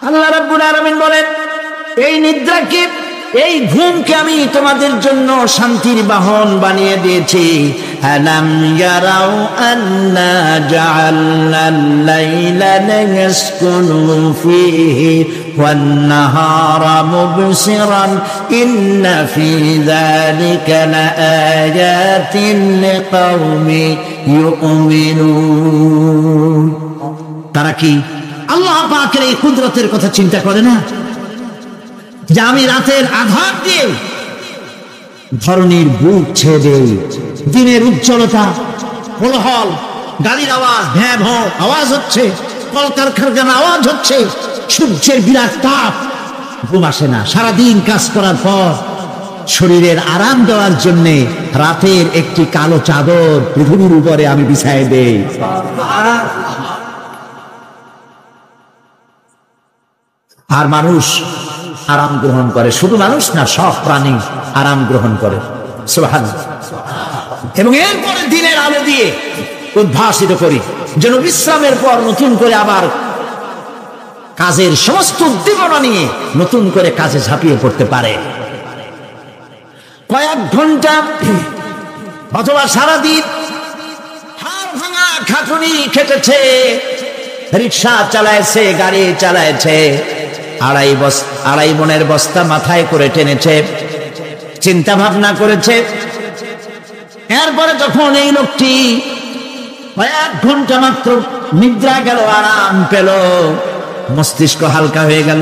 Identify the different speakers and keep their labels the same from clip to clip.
Speaker 1: আল্লাহ রাব্বুল আলামিন বলেন, এই নিদ্রাকে, এই ঘুমকে আমি তোমাদের জন্য শান্তির বাহন বানিয়ে দিয়েছি। আলাম ইয়ারাউ আন্না জাআলনাল লাইলা লিয়াসকুনু ফীহি ওয়ান নাহারা মুবসিরান ইন্না ফী যালিকা লাআয়াতিন লিকাওমি ইউমিনুন। তারা কি আল্লাহ পাকের এই কুদরতের কথা চিন্তা করে না, যে আমি রাতের আধার দিয়ে ধরনীর বুক ছেড়ে দেই, দিনের উজ্জ্বলতা, কোলাহল, গাড়ির আওয়াজ, ভ্যাঁ ভ্যাঁ আওয়াজ হচ্ছে, কলকারখানার আওয়াজ হচ্ছে, সূর্যের বিরাট তাপ, ঘুম আসে না। সারাদিন কাজ করার পর শরীরের আরাম দেওয়ার জন্য রাতের একটি কালো চাদর পৃথিবীর উপরে আমি বিছায় দেই। আর মানুষ আরাম গ্রহণ করে, শুধু মানুষ না, সব প্রাণী আরাম গ্রহণ করে। সুবহানাল্লাহ। এবং এরপরে দিনের আলো দিয়ে উদ্ভাসিত করি, যেন বিশ্রামের পর নতুন করে আবার কাজের সমস্ত উদ্দীপনা নিয়ে নতুন করে কাজে ঝাঁপিয়ে পড়তে পারে। কয়েক ঘন্টা অথবা সারাদিন হাড় ভাঙা খাটুনি খেটেছে, রিক্সা চালাইছে, গাড়ি চালাইছে, আড়াই মনের বস্তা মাথায় করে টেনেছে, চিন্তা ভাবনা করেছে। এরপরে যখন এই লোকটি কয়েক ঘন্টা মাত্র নিদ্রা গেল, আরাম পেল, মস্তিষ্ক হালকা হয়ে গেল,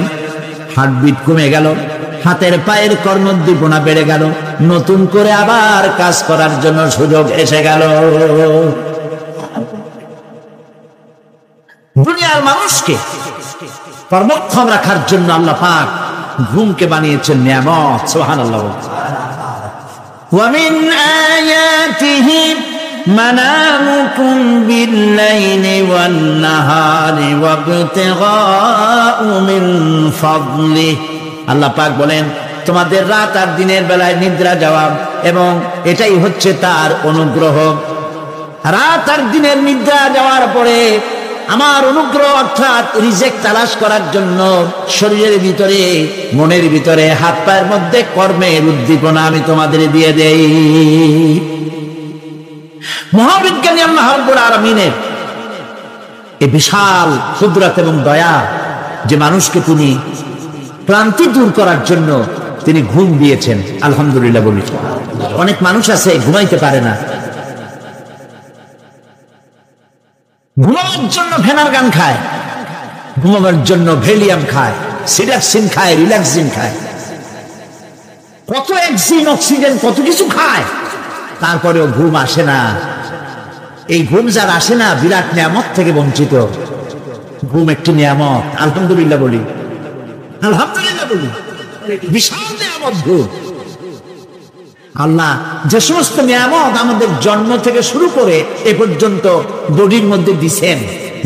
Speaker 1: হার্টবিট কমে গেল, হাতের পায়ের কর্মোদ্দীপনা বেড়ে গেল, নতুন করে আবার কাজ করার জন্য সুযোগ এসে গেল। দুনিয়ার মানুষকে কর্মক্ষম রাখার জন্য আল্লাহ পাক ঘুমকে বানিয়েছেন নিয়ামত। সুবহানাল্লাহ। ওয়া মিন আয়াতিহি মানামুকুম বিল-লাইলি ওয়ান-নাহারি ওয়াবতিগাউ মিন ফাদলিহি। আল্লাহ পাক বলেন, তোমাদের রাত আর দিনের বেলায় নিদ্রা যাওয়া, এবং এটাই হচ্ছে তার অনুগ্রহ। রাত আর দিনের নিদ্রা যাওয়ার পরে আমার অনুগ্রহ অর্থাৎ রিজিক তালাশ করার জন্য শরীরের ভিতরে, মনের ভিতরে, হাত পায়ের মধ্যে কর্মের উদ্দীপনা আমি তোমাদের দিয়ে দেই। মহাবিজ্ঞানী আল্লাহ রাব্বুল আলামিনের এই বিশাল কুদরত এবং দয়া, যে মানুষকে তিনি ক্লান্তি দূর করার জন্য তিনি ঘুম দিয়েছেন। আলহামদুলিল্লাহ বলি। অনেক মানুষ আছে ঘুমাইতে পারে না, ঘুমাবার জন্য ফেনার গান খায়, ঘুমাবার জন্য ভেলিয়াম খায়, সিডাক্সিন খায়, রিল্যাক্সিন খায়, কত এক্সিন, অক্সিজেন, কত কিছু খায়, তারপরেও ঘুম আসে না। এই ঘুম যার আসে না, বিরাট নিয়ামত থেকে বঞ্চিত। ঘুম একটি নিয়ামত। আলহামদুলিল্লাহ বলি, আলহামদুলিল্লাহ বলি। বিশাল নিয়ামত ঘুম। আল্লাহ যে সমস্ত নিয়ামত আমাদের জন্ম থেকে শুরু করে এ পর্যন্ত বডির মধ্যে দিছেন,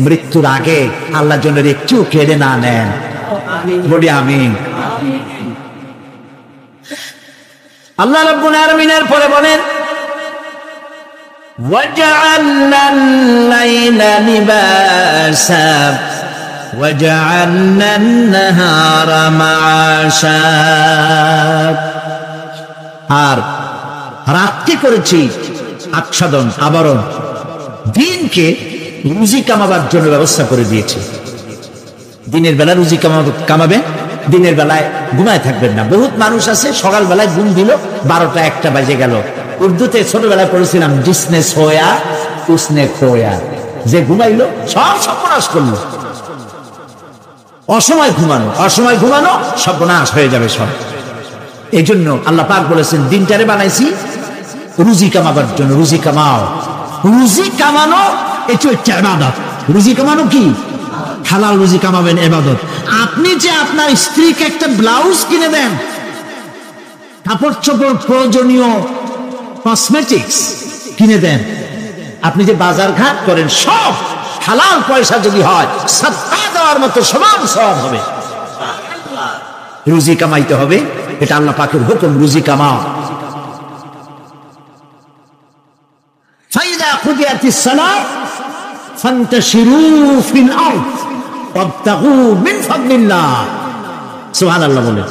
Speaker 1: মৃত্যুর আগে আল্লাহ যেন একটু কেড়ে না নেন। বলি আমিন। আল্লাহ রাব্বুল আলামিনের পরে বলেন, ওয়াজআলনাল লাইলা লিবাসা ওয়াজআলনান নাহারা মাআশা। আর রাতকে করেছি আচ্ছাদন, আবরণ, দিনকে রুজি কামাবার জন্য ব্যবস্থা করে দিয়েছি। দিনের বেলা রুজি কামাবে, দিনের বেলায় ঘুমায় থাকবেন না। বহুত মানুষ আছে সকাল বেলায় ঘুম দিল, 12টা 1টা বাজে গেল। উর্দুতে ছোটবেলায় পড়েছিলাম, জিসনে সোয়া উসনে খোয়া, যে ঘুমাইলো সব সর্বনাশ করলো। অসময় ঘুমানো, অসময় ঘুমানো সর্বনাশ হয়ে যাবে সব। এই জন্য আল্লাহ পাক বলেছেন, দিনটারে বানাইছি রুজি কামাবার জন্য। রুজি কামাও, রুজি কামানো এটি হচ্ছে ইবাদত। রুজি কামানো কি? হালাল রুজি কামাবেন, ইবাদত। আপনি যে আপনার স্ত্রীকে একটা ব্লাউজ কিনে দেন, কাপড় চোপড়, প্রয়োজনীয় কসমেটিক্স কিনে দেন, আপনি যে বাজার ঘাট করেন, সব হালাল পয়সা যদি হয়, সাদকা দেওয়ার মতো সমান সওয়াব হবে। রুজি কামাইতে হবে, এটা আল্লাহ পাকের হুকুম। রুজি কামাও। ফাইদা কুদিয়াতিস সালাত ফান্তাশিরু ফিল আরদ। ওয়াবতাগু মিন ফাদলিল্লাহ। সুবহানাল্লাহ বলে।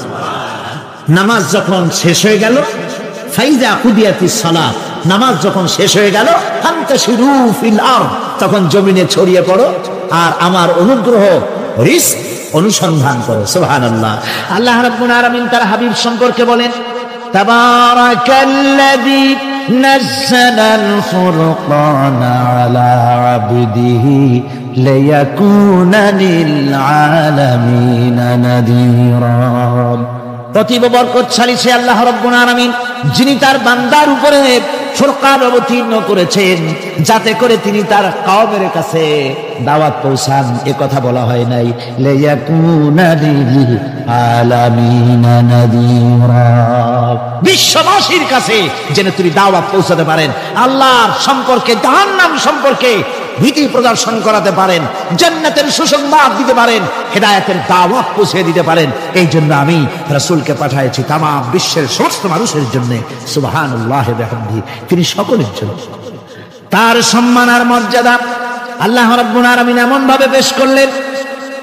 Speaker 1: নামাজ যখন শেষ হয়ে গেল, ফাইযা কুদিয়াতিস সালাত, নামাজ যখন শেষ হয়ে গেল, ফান্তাশিরু ফিল আরদ, তখন জমিনে ছড়িয়ে পড়ো আর আমার অনুগ্রহ রিস্ক অনুসন্ধান করো। সুবহানাল্লাহ। আল্লাহ রাব্বুল আলামিন তার হাবিব সম্পর্কে বলেন, তাবারাকাল্লাযী নাযালাল ফুরকানা আলা আবদিহি লিয়াকুনা লিল আলামিনা নাযীরা। অতীব বরকতশালী সে আল্লাহ রাব্বুল আলামিন, যিনি তার বান্দার উপরে ফুরকান অবতীর্ণ করেছেন, যাতে করে তিনি তার কওমের কাছে দাওয়াত পৌঁছান। এ কথা বলা হয় নাই, লিয়াকুনা লিল আলামিনা নাযীরা, বিশ্ববাসীর কাছে যেন তিনি দাওয়াত পৌঁছাতে পারেন, আল্লাহর সম্পর্কে, জাহান্নাম সম্পর্কে ভীতি প্রদর্শন করাতে পারেন, জান্নাতের সুসংবাদ দিতে পারেন, হেদায়েতের দাওয়াত পৌঁছে দিতে পারেন। এই জন্য আমি রাসূলকে পাঠিয়েছি তাম বিশ্বের সমস্ত মানুষের জন্য। সুবহানাল্লাহ ওয়া বিহামদিহি, তিনি সকলের জন্য। তার সম্মান আর মর্যাদা আল্লাহ রাব্বুল আলামিন এমন ভাবে পেশ করলেন,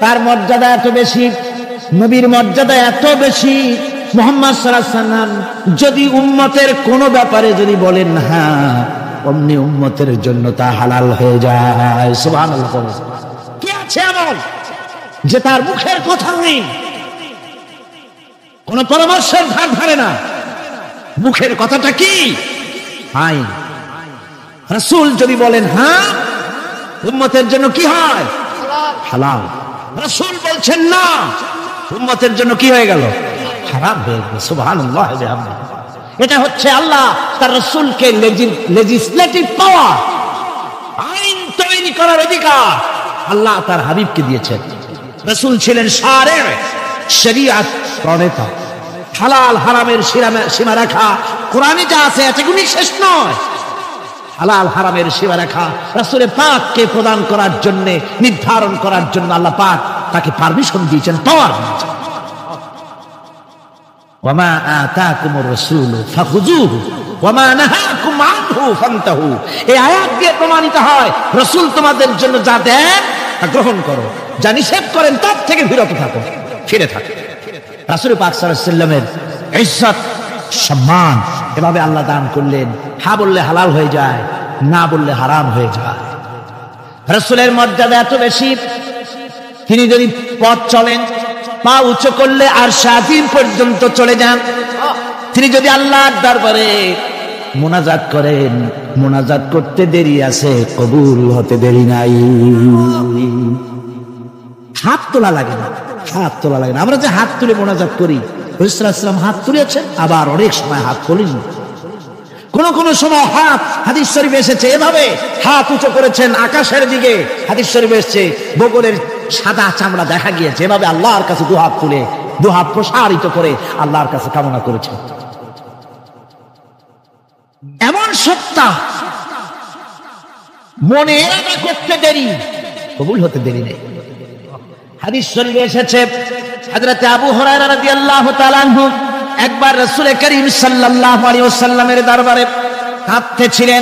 Speaker 1: তার মর্যাদা এত বেশি, নবীর মর্যাদা এত বেশি, মুহাম্মদ সাল্লাল্লাহু আলাইহি ওয়াসাল্লাম যদি উম্মতের কোনো ব্যাপারে যদি বলেন হ্যাঁ, অমনি উম্মতের জন্য তা হালাল হয়ে যায়। সুবহানাল্লাহ। কি আছে এমন যে তার মুখের কথা নেই, কোন পরামর্শের ধার ধারে না, মুখের কথাটা কি? আইন। রাসূল যদি বলেন হ্যাঁ, উম্মতের জন্য কি হয়? হালাল। রাসূল বলছেন না, উম্মতের জন্য কি হয়ে গেল? হারাম হয়ে গেল। সুবহানাল্লাহ। এটা হচ্ছে আল্লাহ তার রাসূলকে লেজিসলেটিভ পাওয়ার, আইন তৈরি করার অধিকার আল্লাহ তার হাবিবকে দিয়েছেন। রাসূল ছিলেন শারে', শরীয়ত প্রণেতা। হালাল হারামের সীমারেখা কোরআনে যা আছে এতগুলি শেষ নয়। হালাল হারামের সীমারেখা রাসূল পাককে প্রদান করার জন্য, নির্ধারণ করার জন্য আল্লাহ পাক তাকে পারমিশন দিয়েছেন, পাওয়ার দিয়েছেন। ওয়ামা আতাকুমুর রাসূলু ফাখুযুহু ওয়ামা নাহাকুম আনহু ফান্তাহু। এই আয়াত দিয়ে প্রমাণিত হয় রাসূল তোমাদের জন্য যা দেন তা গ্রহণ করো, যা নিষেধ করেন তার থেকে বিরত থাকো, ফিরে থাকো। রাসূল পাক সাল্লাল্লাহু আলাইহি ওয়াসাল্লামের ইজ্জত সম্মান এভাবে আল্লাহ দান করলেন। হ্যাঁ বললে হালাল হয়ে যায়, না বললে হারাম হয়ে যায়। রাসূলের মর্যাদা এত বেশি, তিনি যদি পথ চলেন, পা উঁচু করলে আরশে আজিম পর্যন্ত চলে যান। তিনি যদি আল্লাহর দরবারে মোনাজাত করেন, মোনাজাত করতে দেরি আছে, কবুল হতে দেরি নাই। হাত তোলা লাগে না, হাত তোলা লাগে না। আমরা যে হাত তুলে মোনাজাত করি, রাসূল সাল্লাল্লাহু আলাইহি ওয়াসাল্লাম হাত তুলেছেন, আবার অনেক সময় হাত তোলেন। কোন সময় হাত, হাদিস শরীফে এসেছে এভাবে হাত উঁচু করেছেন আকাশের দিকে। হাদিস শরীফে এসেছে বগলের সাদা চামড়া দেখা গিয়েছে, এভাবে আল্লাহর কাছে দুহাত তুলে, দুহাত প্রসারিত করে আল্লাহর কাছে কামনা করেছেন। এমন সত্তা, মনে এরাদা করতে দেরি, কবুল হতে দেরি নেই। হাদিস শরীফে এসেছে হযরত আবু হুরায়রা রাদিয়াল্লাহু তাআলা আনহু একবার রাসূল করিম সাল্লাল্লাহু আলাইহি ওয়াসাল্লামের দরবারে কাঁদতেছিলেন।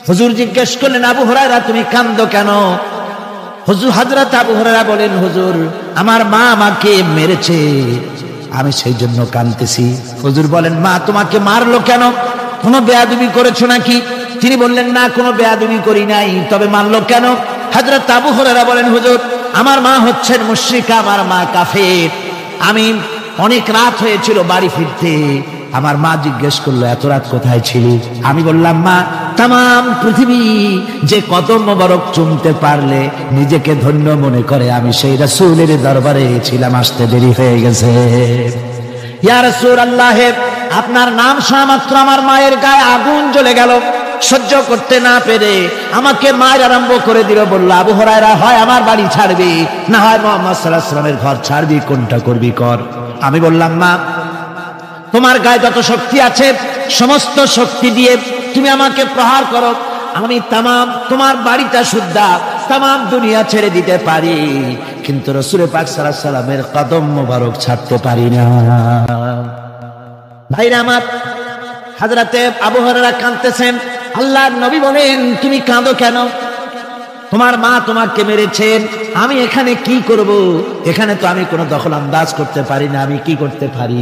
Speaker 1: হুজুর জিজ্ঞেস করলেন, আবু হুরায়রা তুমি কাঁদো কেন? হুজুর, হযরত আবু হুরায়রা বলেন, হুজুর আমার মা আমাকে মেরেছে, আমি সেই জন্য কাঁদতেছি। হুজুর বলেন, মা তোমাকে মারলো কেন? কোনো বেয়াদবি করেছো নাকি? তিনি বললেন, না কোনো বেয়াদবি করি নাই, তবে মারলো কেন? হযরত আবু হুরায়রা বলেন, হুজুর আমার মা হচ্ছেন মুশরিকা, আমার মা কাফের। আমি অনেক রাত হয়েছিল বাড়ি ফিরতে, আমার মা জিজ্ঞেস করলো এত রাত কোথায় ছিলি? আমি বললাম, মা তাম পৃথিবী যে কদম মোবারক চুমতে পারলে নিজেকে ধন্য মনে করে, আমি সেই রাসূলের দরবারে ছিলাম, আসতে দেরি হয়ে গেছে। ইয়া রাসূলুল্লাহ, আপনার নাম শোনা মাত্র আমার মায়ের গায়ে আগুন জ্বলে গেল। সহ্য করতে না পেরে আমাকে মায়ের আরম্ভ করে দিল। বলল, আবু হুরায়রা হয় আমার বাড়ি ছাড়বি, না হয় মুহাম্মদ সাল্লাল্লাহু আলাইহি ওয়াসাল্লামের ঘর ছাড়বি, কোনটা করবি কর। আমি বললাম, মা তোমার গায়ে যত শক্তি আছে সমস্ত শক্তি দিয়ে তুমি আমাকে প্রহার করো, আমি তামাম তোমার বাড়িটা শুদ্ধা তামাম দুনিয়া ছেড়ে দিতে পারি, কিন্তু রাসূল পাক সাল্লাল্লাহু আলাইহি ওয়াসাল্লামের কদম মোবারক ছাড়তে পারি না। ভাইরা আমার, হযরতে আবু হুরায়রা কাঁদতেছেন। আল্লাহর নবী বলেন, তুমি কাঁদো কেন? তোমার মা তোমাকে মেরেছেন, আমি এখানে কি করব? এখানে তো আমি কোনো দখল আন্দাজ করতে পারি না, আমি কি করতে পারি?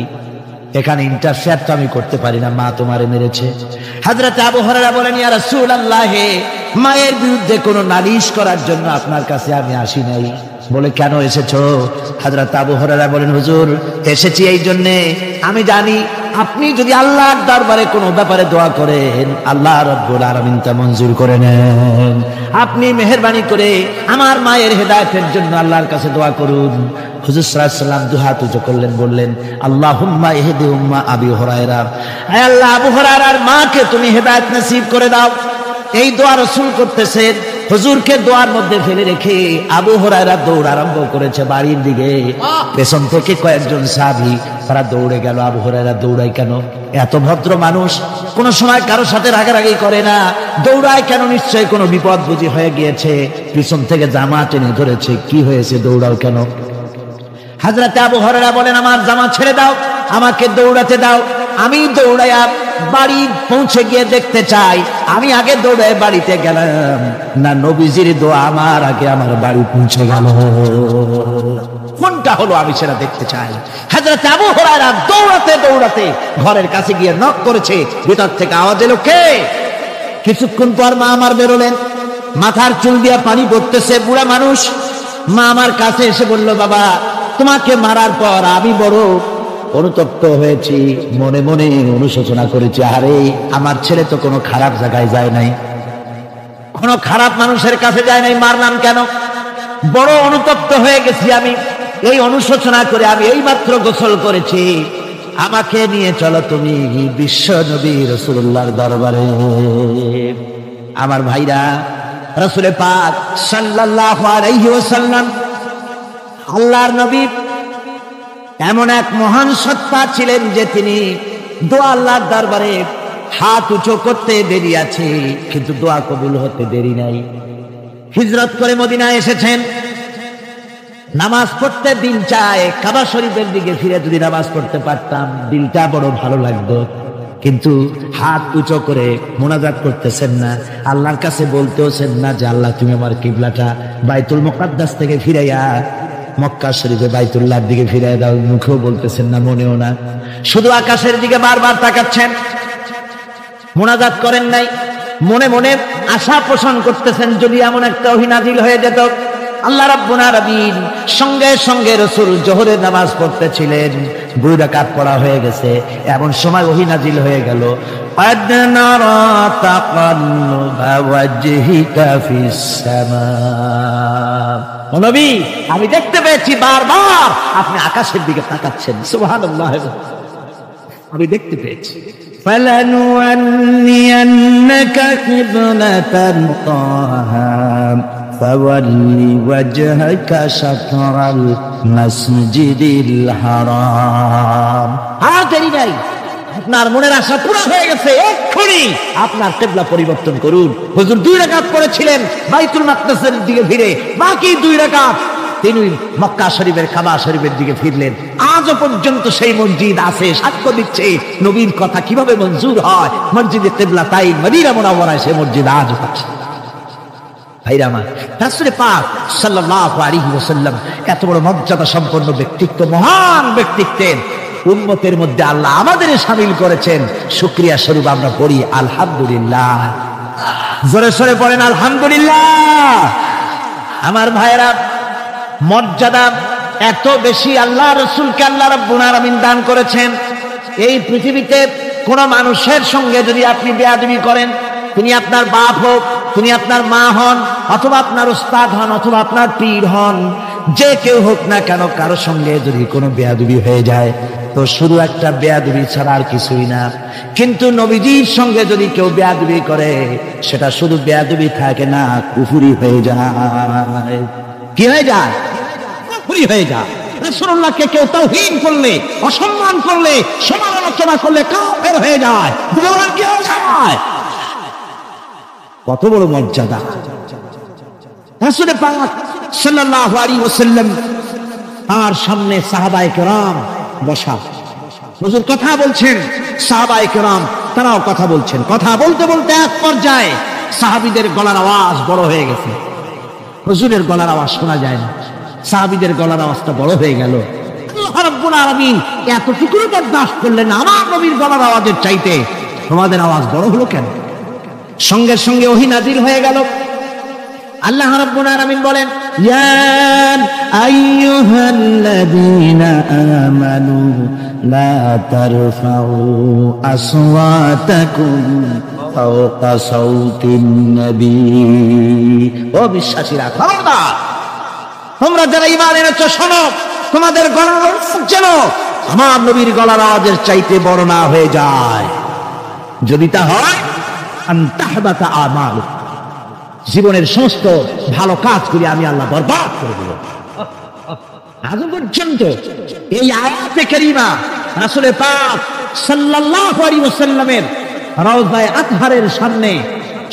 Speaker 1: এখানে ইন্টারফেয়ার তো আমি করতে পারি না, মা তোমারে মেরেছে। হযরত আবু হুরায়রা বলেন, ইয়া রাসূলুল্লাহ, মায়ের বিরুদ্ধে কোনো নালিশ করার জন্য আপনার কাছে আমি আসি নাই। বলে, কেন এসেছো? হযরত আবু হুরায়রা বলেন, হুজুর, এসেছি এই জন্যে, আমি জানি আপনি যদি আল্লাহর দরবারে কোনো ব্যাপারে দোয়া করেন, আল্লাহ রাব্বুল আলামিন তা মঞ্জুর করে নেন। আপনি মেহেরবানি করে আমার মায়ের হেদায়েতের জন্য আল্লাহর কাছে দোয়া করুন। হুজুর সাল্লাল্লাহু আলাইহি ওয়াসাল্লাম দুহাত উঁচু করলেন, বললেন, আল্লাহুম্মা ইহদি উম্মা আবি হুরায়রা, আয় আল্লাহ, আবু হুরায়রার মাকে তুমি হেদায়েত নসিব করে দাও। এই দোয়া রাসূল করতেছেন। হুজুরকে দোয়ার মধ্যে ফেলে রেখে আবু হুরায়রা দৌড় আরম্ভ করেছে বাড়ির দিকে। পেছন থেকে কয়েকজন সাহাবী তারা দৌড়ে গেল। আবু হুরায়রা দৌড়ায় কেন? এত ভদ্র মানুষ, কোন সময় কারোর সাথে রাগারাগি করে না, দৌড়ায় কেন? নিশ্চয়ই কোনো বিপদ বুঝি হয়ে গিয়েছে। পিছন থেকে জামা টেনে ধরেছে, কি হয়েছে, দৌড়াও কেন? হযরত আবু হুরায়রা বলেন, আমার জামা ছেড়ে দাও, আমাকে দৌড়াতে দাও। আমি দৌড়াইয়া বাড়ি পৌঁছে গিয়ে দেখতে চাই, আমি আগে দৌড়ে বাড়িতে গেলাম না নবীজির দোয়া আমার আগে আমার বাড়ি পৌঁছে গেল, কোনটা হলো আমি সেটা দেখতে চাই। হযরত আবু হুরায়রা দৌড়াতে দৌড়াতে ঘরের কাছে গিয়ে নক করেছে। ভিতর থেকে আওয়াজ এলো, কে? কিছুক্ষণ পর মা আমার বেরোলেন, মাথার চুল দিয়া পানি পড়তেছে, বুড়া মানুষ। মা আমার কাছে এসে বলল, বাবা, তোমাকে মারার পর আমি বড় অনুতপ্ত হয়েছি, মনে মনে অনুশোচনা করেছি, আরে আমার ছেলে তো কোনো খারাপ জায়গায় যায় নাই, কোনো খারাপ মানুষের কাছে যায় নাই, মারলাম কেন? বড় অনুতপ্ত হয়ে গেছি আমি। এই অনুশোচনা করে আমি এইমাত্র গোসল করেছি, আমাকে নিয়ে চলো তুমি বিশ্ব নবী রাসূলুল্লাহর দরবারে। আমার ভাইরা, রাসূল পাক সাল্লাল্লাহু আলাইহি ওয়াসাল্লাম, আল্লাহর নবী এমন এক মহান সত্তা ছিলেন যে তিনি দোয়া আল্লাহর দরবারে হাত উঁচু করতে দেরি আছে, কিন্তু দোয়া কবুল হতে দেরি নাই। হিজরত করে মদিনায় এসেছেন, নামাজ পড়তে দিল চায়, কাবা শরীফের দিকে ফিরে যদি নামাজ পড়তে পারতাম দিলটা বড় ভালো লাগতো, কিন্তু হাত উঁচু করে মোনাজাত করতেছেন না, আল্লাহর কাছে বলতেওছেন না যে আল্লাহ তুমি আমার কিবলাটা বাইতুল মুকাদ্দাস থেকে ফিরাইয়া মক্কা শরীফে বাইতুল্লাহর দিকে ফিরিয়ে দাও। মুখেও বলতেছেন না, মনেও না, শুধু আকাশের দিকে বারবার তাকাচ্ছেন, মোনাজাত করেন নাই। মনে মনে আশা পোষণ করতেছেন যদি এমন একটা ওহী নাজিল হয়ে যেত। আল্লাহ রাব্বুল আলামিন সঙ্গে সঙ্গে রাসূল জোহরের নামাজ পড়তেছিলেন, 2 রাকাত পড়া হয়ে গেছে, এমন সময় ওহী নাজিল হয়ে গেল, قد نرى تقلب وجهك في السماء, ও নবী, আমি দেখতে পেয়েছি বারবার আপনি আকাশের দিকে তাকাচ্ছেন। সুবহানাল্লাহ, আমি দেখতে পেয়েছি। فلنولينك قبلة طاها فولي وجهك شطر المسجد الحرام। দেরি নাই, আপনার মনের আশা পুরো হয়ে গেছে, এক্ষুনি আপনার কিবলা পরিবর্তন করুন। হুজুর 2 রাকাত পড়েছিলেন বাইতুল মাকদাসের দিকে ফিরে, বাকি 2 রাকাত তিনি মক্কা শরীফের কাবা শরীফের দিকে ফিরলেন। আজও পর্যন্ত সেই মসজিদ আছে, সাক্ষ্য দিচ্ছে নবীর কথা কিভাবে মঞ্জুর হয়। মসজিদে কিবলাতাইন মদিনা মুনাওয়ারায় সেই মসজিদ আজও আছে। ভাইরা আমার, রাসূল পাক সাল্লাল্লাহু আলাইহি ওয়াসাল্লাম এত বড় মর্যাদা সম্পন্ন ব্যক্তিত্ব, মহান ব্যক্তিত্বের উম্মতের মধ্যে আল্লাহ আমাদের শামিল করেছেন। শুকরিয়া স্বরূপ আমরা পড়ি আলহামদুলিল্লাহ, জোরে সোরে পড়েন আলহামদুলিল্লাহ। আমার ভাইরা, মর্যাদা এত বেশি আল্লাহ রাসূলকে আল্লাহ রাব্বুল আলামিন দান করেছেন। এই পৃথিবীতে কোন মানুষের সঙ্গে যদি আপনি বেয়াদবি করেন, তিনি আপনার বাপ হোক, তিনি আপনার মা হন, অথবা আপনার উস্তাদ হন, অথবা আপনার পীর হন, যে কেউ হোক না কেন, কারো সঙ্গে যদি কোনো বেয়াদবি হয়ে যায় তো শুধু একটা বেয়াদবি ছাড়া আর কিছুই না। কিন্তু নবীজির সঙ্গে যদি কেউ বেয়াদবি করে, সেটা শুধু বেয়াদবি থাকে না, কুফরি হয়ে যায়। কি হয়ে যায়? কুফরি হয়ে যায়। রাসূলুল্লাহকে কেউ তাওহীন করলে, অসম্মান করলে, সমালোচনা করলে কাফের হয়ে যায়। কি হয়ে যায়? কত বড় মর্যাদা! রাসূল পাক সাল্লাল্লাহু আলাইহি ওয়াসাল্লাম আর সামনে সাহাবায়ে কেরাম বসা, হুজুর কথা বলছেন, সাহাবায়ে কেরাম তারাও কথা বলছেন। কথা বলতে বলতে এক পর্যায়ে সাহাবীদের গলার আওয়াজ বড় হয়ে গেছে। হুজুরের গলার আওয়াজ শোনা যায় না, সাহাবীদের গলার আওয়াজটা বড় হয়ে গেল। আল্লাহ রাব্বুল আলামিন এতটুকু বরদাস্ত করলেন আমার নবীর গলার আওয়াজের চাইতে তোমাদের আওয়াজ বড় হলো কেন? সঙ্গে সঙ্গে ওহী নাযিল হয়ে গেল। আল্লাহ রাব্বুল আলামিন বলেন, ইয়া আইয়ুহাল্লাযীনা আমানু লা তারফাউ আসওয়াতাকুম ফাওকা সাউতিন নবী। ও বিশ্বাসীরা, খবরদার, তোমরা যারা ঈমান এনেছো শোনো, তোমাদের গলার আওয়াজ যেন আমার নবীর গলার আওয়াজের চাইতে বড় না হয়ে যায়। যদি তা হয় আনতাহবাতা আমাল, জীবনের সমস্ত ভালো কাজগুলি আমি আল্লাহ বরবাদ করে দেব। আজ পর্যন্ত এই আয়াতে কারিমা রাসূল পাক সাল্লাল্লাহু আলাইহি ওয়াসাল্লামের রওজায়ে আতহারের সামনে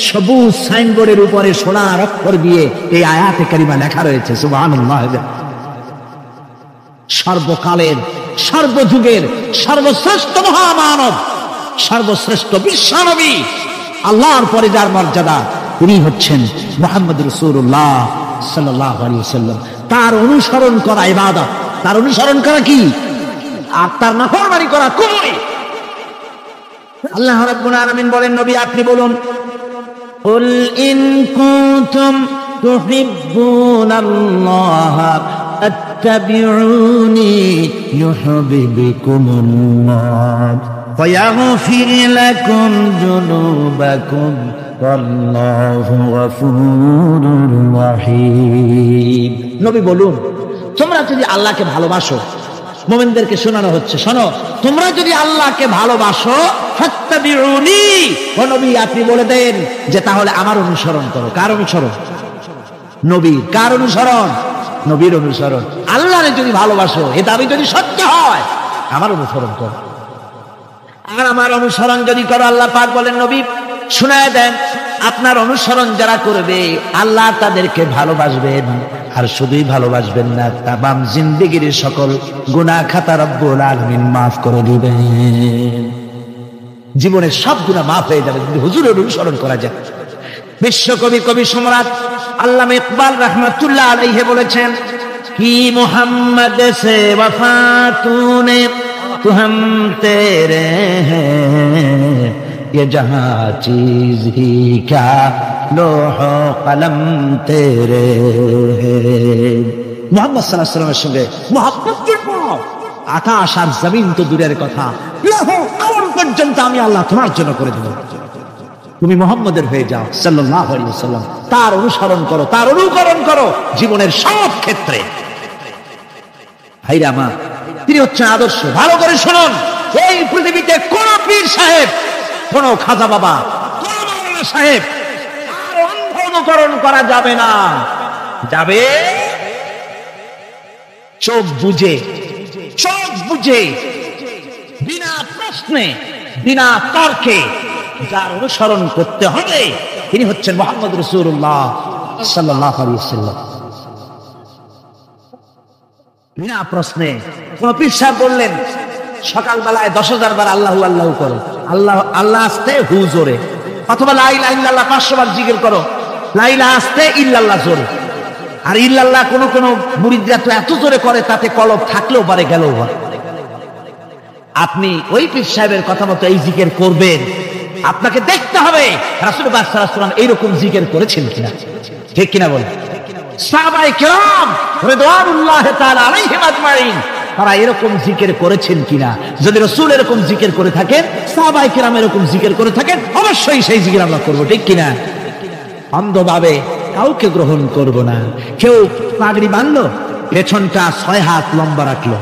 Speaker 1: সবুজ সাইনবোর্ডের উপরে সোনার অক্ষর দিয়ে এই আয়াতে কারিমা লেখা রয়েছে, সুবহানাল্লাহ। সর্বকালের, সর্বযুগের সর্বশ্রেষ্ঠ মহামানব, সর্বশ্রেষ্ঠ বিশ্বনবী, আল্লাহর পরে যার মর্যাদা, তিনি হচ্ছেন মুহাম্মদ রাসূলুল্লাহ সাল্লাল্লাহু আলাইহি ওয়াসাল্লাম। তার অনুসরণ করা ইবাদত, তার অনুসরণ করা কি? আর তার নাফরমানি করা কুফর। আল্লাহ রাব্বুল আলামিন বলেন, নবী আপনি বলুন, কুল ইন কুনতুম তুহিব্বুনাল্লাহ আত্তাবিউনি ইউহিব্বুকুমুল্লাহ ওয়া ইয়াগফির লাকুম যুনুবাকুম আল্লাহু গফুরুর রহিম। নবী বলুন, তোমরা যদি আল্লাহকে ভালোবাসো, মুমিনদেরকে শোনানো হচ্ছে, শোনো, তোমরা যদি আল্লাহকে ভালোবাসো ফাত্তাবিউনি, ও নবী আপনি বলে দেন যে তাহলে আমার অনুসরণ করো। কার অনুসরণ? নবী। কার অনুসরণ? নবীর অনুসরণ। আল্লাহরে যদি ভালোবাসো, এ দাবি যদি সত্য হয়, আমার অনুসরণ করো। আর আমার অনুসরণ যদি করো, আল্লাহ পাক বলেন, নবী শুনায় দেন, আপনার অনুসরণ যারা করবে আল্লাহ তাদেরকে ভালোবাসবেন। আর শুধুই ভালোবাসবেন না, তামাম জিন্দেগির সকল গুনাহ খাতা রব্বুল আলামিন মাফ করে দিবেন। জীবনের সব গুনাহ মাফ হয়ে যাবে যদি হুজুরের অনুসরণ করা যায়। বিশ্বকবি, কবি সম্রাট আল্লামা ইকবাল রাহমাতুল্লাহ আলাইহি বলেছেন, কি মুহাম্মদ সে वफा तूने तू हम तेरे हैं, ये जहां चीज ही क्या लोहो कलम तेरे हैं। মুহাম্মদ সাল্লাল্লাহু আলাইহি ওয়াসাল্লামের সঙ্গে মুহাব্বত করব, আকাশ আর জমিন তো দূরের কথা, লোহ কলম পর্যন্ত আমি আল্লাহ তোমার জন্য করে দেব। তুমি মুহাম্মদের হয়ে যাও সাল্লাল্লাহু আলাইহি ওয়াসাল্লাম, তার অনুসরণ করো, তার অনুকরণ করো জীবনের সব ক্ষেত্রে। ভাইরা আমার, তিনি হচ্ছেন আদর্শ। ভালো করে শুনুন, এই পৃথিবীতে কোন পীর সাহেব, কোন খাজা বাবা, কোন মাওলানা সাহেব, তার অন্ধ অনুকরণ করা যাবে না। যাবে চোখ বুঝে, চোখ বুঝে, বিনা প্রশ্নে, বিনা তর্কে যার অনুসরণ করতে হবে তিনি হচ্ছেন মুহাম্মদ রাসূলুল্লাহ সাল্লাল্লাহু আলাইহি ওয়াসাল্লাম। বিনা প্রশ্নে। কোন পীর সাহেব বললেন সকালবেলায় 10,000 বার আল্লাহু আল্লাহু করো, আল্লাহ আল্লাহ আসতে হু জোরে, অথবা লা ইলাহা ইল্লাল্লাহ 500 বার জিকির করো, লা ইলাহা আসতে ইল্লাল্লাহ জোরে। আর ইল্লাল্লাহ কোন কোন মুরিদরা তো এত জোরে করে তাতে কলব থাকলেও পারে, গেলেও পারে। আপনি ওই পীর সাহেবের কথা মতো এই জিকির করবেন, আপনাকে দেখতে হবে রাসূলুল্লাহ সাল্লাল্লাহু আলাইহি ওয়াসাল্লাম এইরকম জিকির করেছেন কিনা। ঠিক কিনা বলেন? সাহাবায়ে কেরাম রিদওয়ানুল্লাহি তাআলা আলাইহিম আজমাইন তারা এরকম জিকির করেছেন কিনা। যদি রাসূল এরকম জিকির করে থাকেন, সাহাবায়ে কেরাম এরকম জিকির করে থাকেন, অবশ্যই সেই জিকির আমরা করব। ঠিক কিনা? অন্ধভাবে কাউকে গ্রহণ করব না। কেউ পাগড়ি বাঁধলো, পেছনটা 6 হাত লম্বা রাখলো,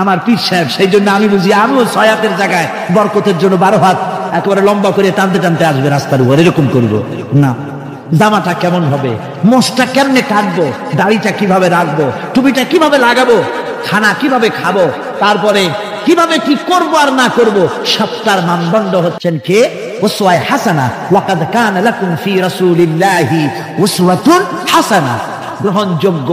Speaker 1: আমার পীর সাহেব, সেই জন্য আমি বুঝি আমিও 6 হাতের জায়গায় বরকতের জন্য 12 হাত একেবারে লম্বা করে টানতে টানতে আসবে রাস্তার উপর, এরকম করবো না। জামাটা কেমন হবে, মোষটা কেমনে কাটবো, দাড়িটা কিভাবে রাখবো, টুপিটা কিভাবে লাগাবো, খানা কিভাবে খাবো, তারপরে কিভাবে কি করবো আর না করবো, সবটার মানদণ্ড হচ্ছেন কে? উসওয়া হাসানা। ওয়াকাদ কানা লাকুম ফি রাসূলিল্লাহি উসওয়াতুন হাসানা। গ্রহণযোগ্য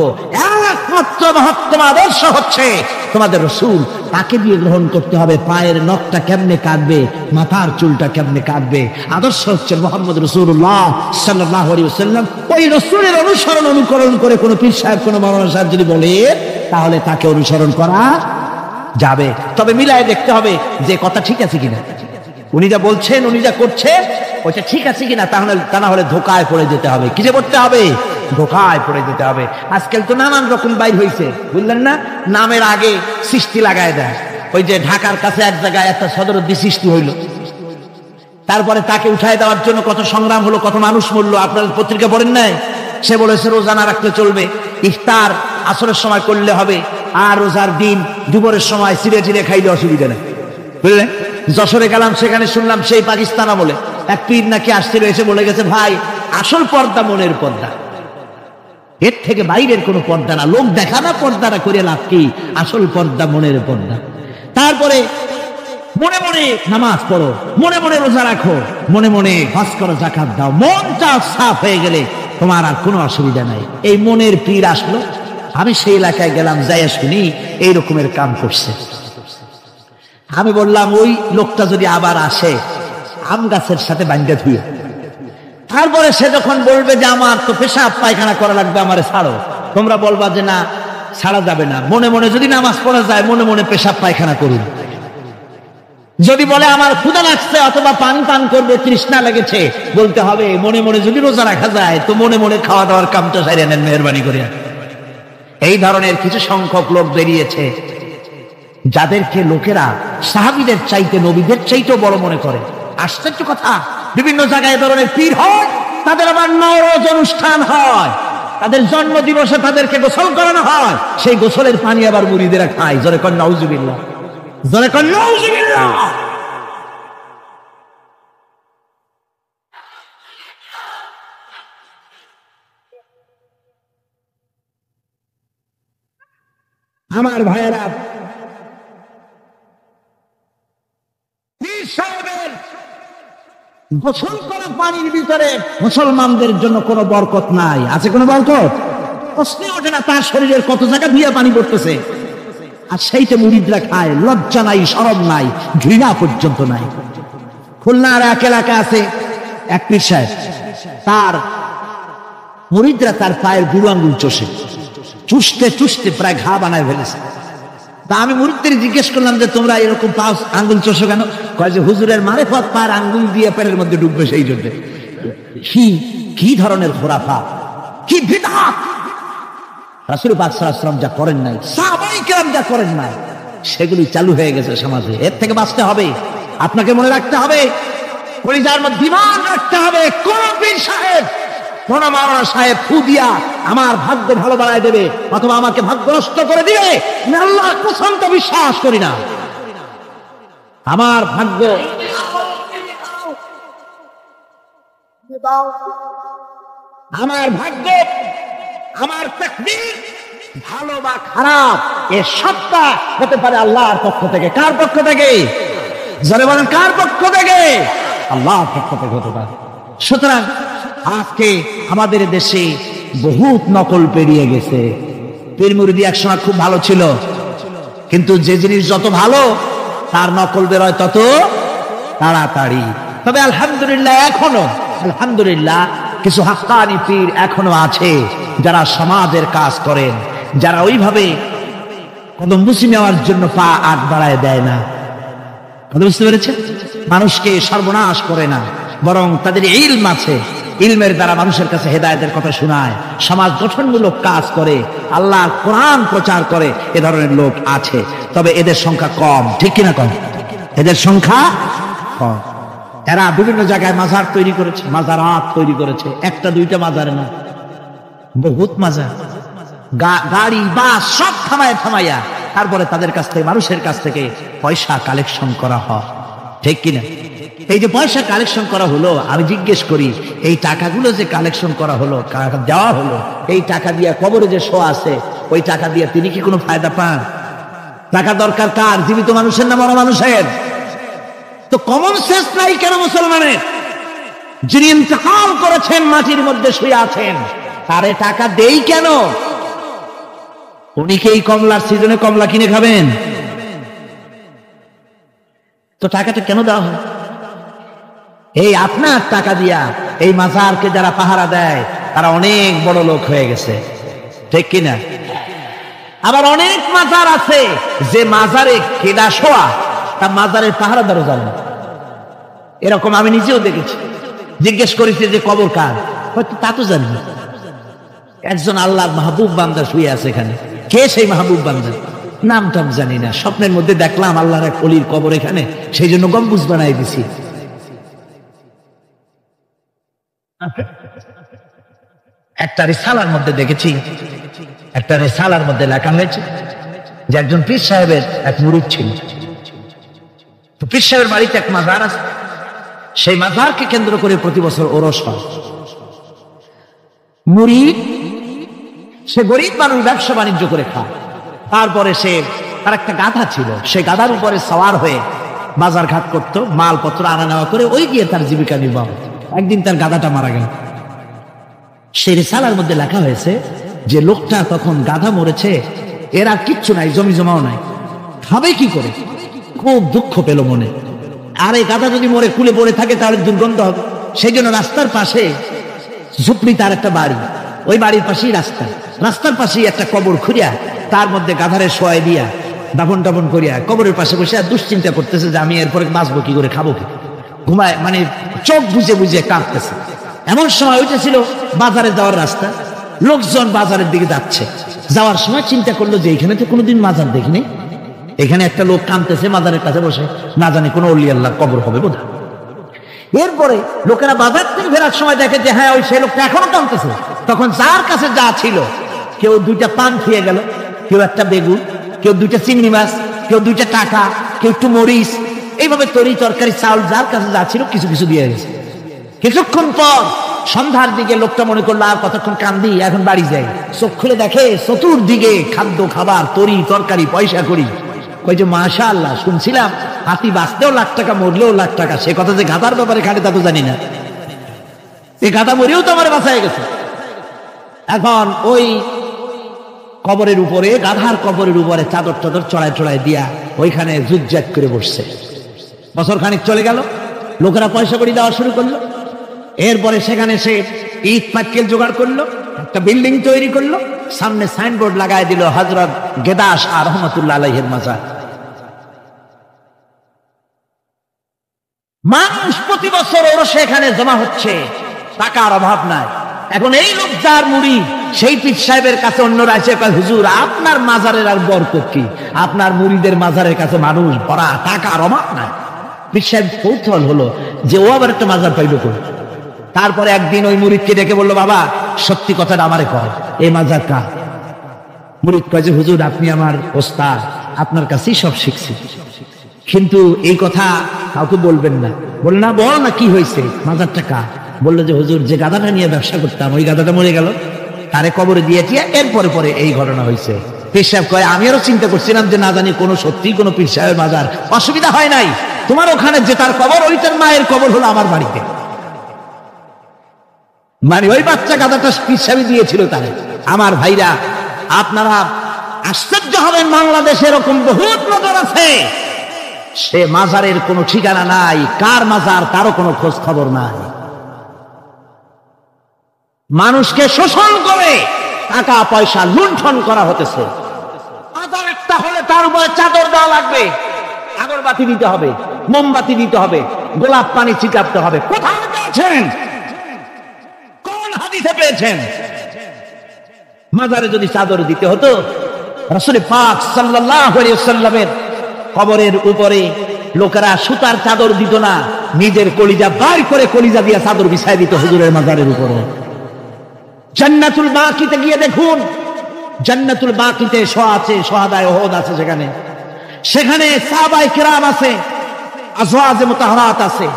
Speaker 1: একমাত্র মহত্তম আদর্শ হচ্ছে তোমাদের রাসূল, তাকে দিয়ে গ্রহণ করতে হবে। পায়ের নখটা কেমনে কাটবে, মাথার চুলটা কেমনে কাটবে, আদর্শ হচ্ছে মুহাম্মদ রাসূলুল্লাহ সাল্লাল্লাহু আলাইহি ওয়াসাল্লাম। ওই রাসূলের অনুকরণ করে কোনো পীর সাহেব, কোনো মাওলানা সাহেব যদি বলে, তাহলে তাকে অনুসরণ করা যাবে। তবে মিলায় দেখতে হবে যে কথা ঠিক আছে কিনা, উনি যা বলছেন, উনি যা করছেন, ওইটা ঠিক আছে কিনা। তাহলে তা না হলে ধোকায় পড়ে যেতে হবে। কিসে পড়তে হবে? ধোকায় পড়ে যেতে হবে। আজকাল তো নানান রকম বাইর হয়েছে, বুঝলেন না? নামের আগে সৃষ্টি লাগায় দেয়। ওই যে ঢাকার কাছে এক জায়গায় একটা সদরদ্দি সৃষ্টি হইল, তারপরে তাকে উঠায় দেওয়ার জন্য কত সংগ্রাম হলো, কত মানুষ মরলো। আপনার পত্রিকা পড়েন নাই? সে বলেছে রোজা না রাখলে চলবে, ইফতার আসরের সময় করলে হবে, আর রোজার দিন দুপুরের সময় চিড়ে চিড়ে খাইলে অসুবিধা নেই, বুঝলেন? যশোরে গেলাম, সেখানে শুনলাম সেই পাকিস্তান আমলে এক পীর নাকি আসছিল, এসে বলে গেছে, ভাই আসল পর্দা মনের পর্দা, এর থেকে বাইরের কোনো পর্দা না। লোক দেখা না পর্দাটা করে লাভ কি? আসল পর্দা মনের পর্দা। তারপরে মনে মনে নামাজ পড়ো, মনে মনে রোজা রাখো, মনে মনে হজ করো, যাকাত দাও, মনটা সাফ হয়ে গেলে তোমার আর কোনো অসুবিধা নাই। এই মনের পীর আসলো, আমি সেই এলাকায় গেলাম, যাই শুনি এই রকমের কাম করছে। আমি বললাম, ওই লোকটা যদি আবার আসে, আম গাছের সাথে বান্ধা ধুয়ে, তারপরে সে যখন বলবে যে আমার তো পেশাব পায়খানা করা লাগবে, আমারে ছাড়ো, তোমরা বলবা যে না, ছাড়া যাবে না। মনে মনে যদি নামাজ পড়া যায়, মনে মনে পেশাব পায়খানা করুন। যদি বলে আমার ক্ষুধা লাগছে অথবা পানি পান করবে, তৃষ্ণা লেগেছে, বলতে হবে মনে মনে যদি রোজা রাখা যায়, তো মনে মনে খাওয়া দাওয়ার কামটা সারিয়ে নেন, মেহরবানি করে। এই ধরনের কিছু সংখ্যক লোক বেরিয়েছে, যাদেরকে লোকেরা সাহাবীদের চাইতে, নবীদের চাইতেও বড় মনে করে। আশ্চর্য কথা, বিভিন্ন জায়গায় এ ধরনের পীর হয়, তাদের আবার নওরোজ অনুষ্ঠান হয়, তাদের জন্ম দিবসে তাদেরকে গোসল করানো হয়, সেই গোসলের পানি আবার মুরিদেরা খায়। জোরে কর নাউজুবিল্লাহ, জোরে কর নাউজুবিল্লাহ। আমার ভাইয়েরা, গোসল করা পানির ভিতরে মুসলমানদের জন্য কোনো বরকত নাই। আছে কোনো বরকত? প্রশ্ন ওঠে না। তার শরীরের কত জায়গা ধুয়ে পানি পড়তেছে, আর সেইটা মুরিদরা খায়। লজ্জা নাই, শরম নাই, ঘৃণা পর্যন্ত নাই। খুলনার এক এলাকা আছে, এক পীর সাহেব, তার মুরিদরা তার পায়ের বুড়ো আঙ্গুল চষে, চুষতে চুষতে প্রায় ঘা বানায় ফেলেছে। তা আমি মুরিদদের জিজ্ঞেস করলাম যে তোমরা এরকম পা আঙ্গুল চষো কেন? কয় যে হুজুরের মারেফত পায়ের আঙ্গুল দিয়ে পেটের মধ্যে ডুববে, সেই জন্য। কি ধরনের খোরাফা, কি বিদআত! রাসূল পাক সাল্লাল্লাহু আলাইহি ওয়াসাল্লাম যা করেন নাই, সাহাবায়ে কেরাম যা করেন নাই, সেগুলি চালু হয়ে গেছে সমাজে। এর থেকে বাঁচতে হবে, আপনাকে মনে রাখতে হবে, কলিজার মধ্যে ঈমান রাখতে হবে। কোন পীর সাহেব, কোন মাওলানা সাহেব ফু দিয়া আমার ভাগ্য ভালো বানায় দেবে অথবা আমাকে ভাগ্য নষ্ট করে দিবে, আমি আল্লাহর কসম তো বিশ্বাস করি না। আমার ভাগ্য, আমার ভাগ্য, আমার তাকদীর ভালো বা খারাপ, এর সবটা হতে পারে আল্লাহর পক্ষ থেকে। কার পক্ষ থেকে? যারা বলেন কার পক্ষ থেকে? আল্লাহর পক্ষ থেকে হতে পারে। সুতরাং আজকে আমাদের দেশে বহুত নকল পেরিয়ে গেছে। পীর মুরিদি একসময় খুব ভালো ছিল, কিন্তু যে জিনিস যত ভালো, তার নকল বেরোয় তত তাড়াতাড়ি। তবে আলহামদুলিল্লাহ, এখনো আলহামদুলিল্লাহ কিছু হাক্কানি পীর এখনো আছে, যারা সমাজের কাজ করেন, যারা ওইভাবে কদম বুঝি নেওয়ার জন্য পা আট বাড়ায় দেয় না। কথা বুঝতে পেরেছেন? মানুষকে সর্বনাশ করে না, বরং তাদের ইলম আছে, ইলমের দ্বারা মানুষের কাছে হেদায়েতের কথা শোনায়, সমাজ গঠনমূলক কাজ করে, আল্লাহর কোরআন প্রচার করে। এ ধরনের লোক আছে, তবে এদের সংখ্যা কম। ঠিক কিনা? কম, এদের সংখ্যা কম। এরা বিভিন্ন জায়গায় মাজার তৈরি করেছে, মাজারাত তৈরি করেছে, একটা দুইটা মাজারে না, বহুত মাজার, গাড়ি বাস সব থামাইয়া তারপরে তাদের কাছ থেকে, মানুষের কাছ থেকে পয়সা কালেকশন করা হয়। ঠিক কিনা? এই যে পয়সা কালেকশন করা হলো, আমি জিজ্ঞেস করি, এই টাকাগুলো যে কালেকশন করা হলো, দেওয়া হলো, এই টাকা দিয়ে কবরে যে শো আছে, ওই টাকা দিয়ে তিনি কি কোনো ফায়দা পান? টাকা দরকার কার? জীবিত মানুষের না মরা মানুষের? তো কমন সেন্স নাই কেন মুসলমানের? যিনি ইন্তেকাল করেছেন, মাটির মধ্যে শুয়ে আছেন, তারে টাকা দেই কেন? উনি কি এই কমলার সিজনে কমলা কিনে খাবেন? তো টাকাটা কেন দেওয়া হয়? এই আপনার টাকা দিয়া এই মাজারকে যারা পাহারা দেয় তারা অনেক বড় লোক হয়ে গেছে, ঠিক কিনা? আবার অনেক মাজার আছে যে মাজারে কেডা শোয়া তা মাজারের পাহারাদারও জানে না। এরকম আমি নিজেও দেখেছি। জিজ্ঞেস করেছি যে কবর কার, হয়তো তা তো জানি না। একজন আল্লাহর মাহবুব বান্দা শুয়ে আছে এখানে, কে সেই মাহবুব বান্দা নাম টাম জানি না। স্বপ্নের মধ্যে দেখলাম আল্লাহর এক অলির কবর এখানে, সেই জন্য গম্বুজ বানাই দিছি। একটা রিসালার মধ্যে দেখেছি, একটা রিসালার মধ্যে লেখা হয়েছে যে একজন পীর সাহেবের এক মুরিদ ছিল। তো পীর সাহেবের বাড়িতে এক মাজার আছে, সেই মাজারকে কেন্দ্র করে প্রতি বছর ওরস হয়। মুরিদ সে গরিব মানুষ, ব্যবসা বাণিজ্য করে খায়। তারপরে সে তার একটা গাধা ছিল, সে গাধার উপরে সওয়ার হয়ে বাজার ঘাট করতো, মালপত্র আনা নেওয়া করে ওই গিয়ে তার জীবিকা নির্বাহ। একদিন তার গাধাটা মারা গেল। সেই রিসালার মধ্যে লেখা হয়েছে যে লোকটা তখন গাধা মরেছে, এর আর কিচ্ছু নাই, জমি জমাও নাই, খাবে কি করে? খুব দুঃখ পেল মনে। আর এই গাধা যদি মরে কুলে পড়ে থাকে তাহলে দুর্গন্ধ হবে। সেই জন্য রাস্তার পাশে ঝুপড়ি তার একটা বাড়ি, ওই বাড়ির পাশেই রাস্তার পাশেই একটা কবর খুঁড়িয়া তার মধ্যে গাধারে শোয়াই দিয়া দাফন টাফন করিয়া কবরের পাশে বসে আর দুশ্চিন্তা করতেছে যে আমি এরপরে বাঁচবো কি করে, খাবো কি, ঘুমায় মানে চোখ বুঝে বুঝে কাঁদতেছে। এমন সময় ওইটা ছিল বাজারে যাওয়ার রাস্তা, লোকজন বাজারের দিকে যাচ্ছে। যাওয়ার সময় চিন্তা করলো যে এখানে তো কোনোদিন মাজার দেখিনি, এখানে একটা লোক কাঁদতেছে মাজারের কাছে বসে, না জানি কোনো অলি আল্লাহ কবর হবে বোধ। এরপরে লোকেরা বাজার থেকে ফেরার সময় দেখে যে হ্যাঁ ওই সেই লোকটা এখনো কাঁদতেছে। তখন যার কাছে যা ছিল, কেউ 2টা পান খেয়ে গেল, কেউ একটা বেগুন, কেউ 2টা চিংড়ি মাছ, কেউ 2টা টাকা, কেউ একটু মরিচ, এইভাবে তরি তরকারি চাউল যার কাছে যা ছিল কিছু কিছু দিয়ে গেছে। কিছুক্ষণ পর সন্ধ্যার দিকে লোকটা মনে করলো আর কতক্ষণ কান্দি, এখন বাড়ি যাই। চোখ খুলে দেখে চতুর্দিকে খাদ্য খাবার, তরি তরকারি, পয়সা করি। কই যে মাশাআল্লাহ, শুনছিলাম হাতি বাঁচতেও লাখ টাকা, মরলেও লাখ টাকা। সে কথা যে গাধার ব্যাপারে খাটে তা তো জানি না। এই গাধা মরেও তো আমার বাঁচায় গেছে। এখন ওই কবরের উপরে, গাধার কবরের উপরে চাদর টাদর চড়ায় চড়ায় দিয়া ওইখানে জুজ্জাক করে বসছে। বছর খানিক চলে গেল, লোকেরা পয়সা করি দেওয়া শুরু করলো। এরপরে সেখানে সে ইট পাটকেল জোগাড় করলো, একটা বিল্ডিং তৈরি করলো, সামনে সাইনবোর্ড লাগাই দিল হযরত গেদা শাহ রহমাতুল্লাহ আলাইহির মাজার। মানুষ প্রতি বছর ওর সেখানে জমা হচ্ছে, টাকার অভাব নাই। এখন এই লোক যার মুরিদ, সেই পীর সাহেবের কাছে অন্যরা এসে কয় হুজুর আপনার মাজারের আর বরকত কি, আপনার মুরিদের মাজারের কাছে মানুষ ভরা, টাকার অভাব নাই। পীর সাহেব কৌতূহল হলো যে ও আবার একটা মাজার পাইল করে। তারপরে একদিন ওই মুরিদকে ডেকে বললো, বাবা সত্যি কথাটা আমারে কয়, এই মাজার কার? মুরিদ কয় যে হুজুর আপনি আমার ওস্তাদ, আপনার কাছেই সব শিখছি, কিন্তু এই কথা কাউকে বলবেন না। বল না, বল না কি হয়েছে, মাজারটা কার? বললো যে হুজুর যে গাধাটা নিয়ে ব্যবসা করতাম ওই গাধাটা মরে গেল, তারে কবরে দিয়েছি, এরপরে পরে এই ঘটনা হয়েছে। পীর সাহেব কয় আমি আরো চিন্তা করছিলাম যে না জানি কোনো সত্যি কোনো পীর সাহেবের মাজার, অসুবিধা হয় নাই, তোমার ওখানে যে তার কবর, ওইটার মায়ের কবর হলো আমার বাড়িতে। মানে ওই বাচ্চা গাধাটা পীর সাহেব দিয়েছিল তারে। আমার ভাইরা আপনারা আশ্চর্য হবেন, বাংলাদেশে এরকম বহুত মাজার আছে, সে মাজারের কোনো ঠিকানা নাই, কার মাজার তারও কোনো খোঁজ খবর নাই। মানুষকে শোষণ করে টাকা পয়সা লুণ্ঠন করা হতেছে। মাজার একটা হলে তার উপরে চাদর দেওয়া লাগবে, আগরবাতি দিতে হবে, মোমবাতি দিতে হবে, গোলাপ পানি ছিটাতে হবে। কোথায় পেয়েছেন, কোন হাদিসে পেয়েছেন? মাজারে যদি চাদর দিতে হতো, রাসূল পাক সাল্লাল্লাহু আলাইহি ওয়াসাল্লামের কবরের উপরে লোকেরা সুতার চাদর দিত না, নিজের কলিজা বাইর করে কলিজা দিয়ে চাদর বিছাই দিত হুজুরের মাজারের উপরে। জান্নাতুল বাকিতে গিয়ে দেখুন, জান্নাতুল বাকিতে শহাদায়ে উহুদ আছে, সেখানে সাহাবায়ে কেরাম আছে, আজওয়াজে মুতাহহারাত আছে,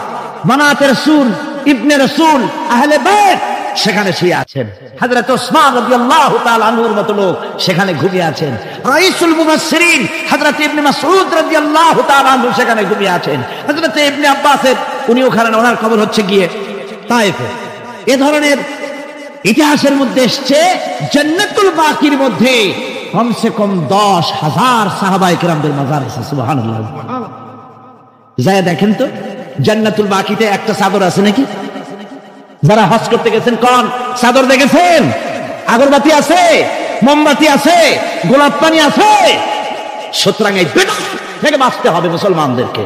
Speaker 1: বানাতে রাসূল, ইবনে রাসূল, আহলে বাইত সেখানে শুয়ে আছেন। হযরত ওসমান রাদিয়াল্লাহু তাআলা আনহুর মতো লোক সেখানে ঘুমিয়ে আছেন। রাইসুল মুফাসসিরিন হযরত ইবনে মাসউদ রাদিয়াল্লাহু তাআলা আনহু সেখানে ঘুমিয়ে আছেন। হযরত ইবনে আব্বাসের উনি ওখানে, ওনার কবর হচ্ছে গিয়ে তায়েফে। এ ধরনের ইতিহাসের মধ্যে এসছে জান্নাতুল বাকির মধ্যে কমসে কম 10,000 সাহাবায়ে কেরামদের মাজার আছে। সুবহানাল্লাহ। যায় দেখেন তো জান্নাতুল বাকিতে একটা চাদর আছে নাকি? যারা হজ করতে গেছেন কোন চাদর দেখেছেন? আগরবাতি আছে, মোমবাতি আছে, গোলাপ পানি আছে। সুতরাং এই বিদআত থেকে বাঁচতে হবে মুসলমানদেরকে।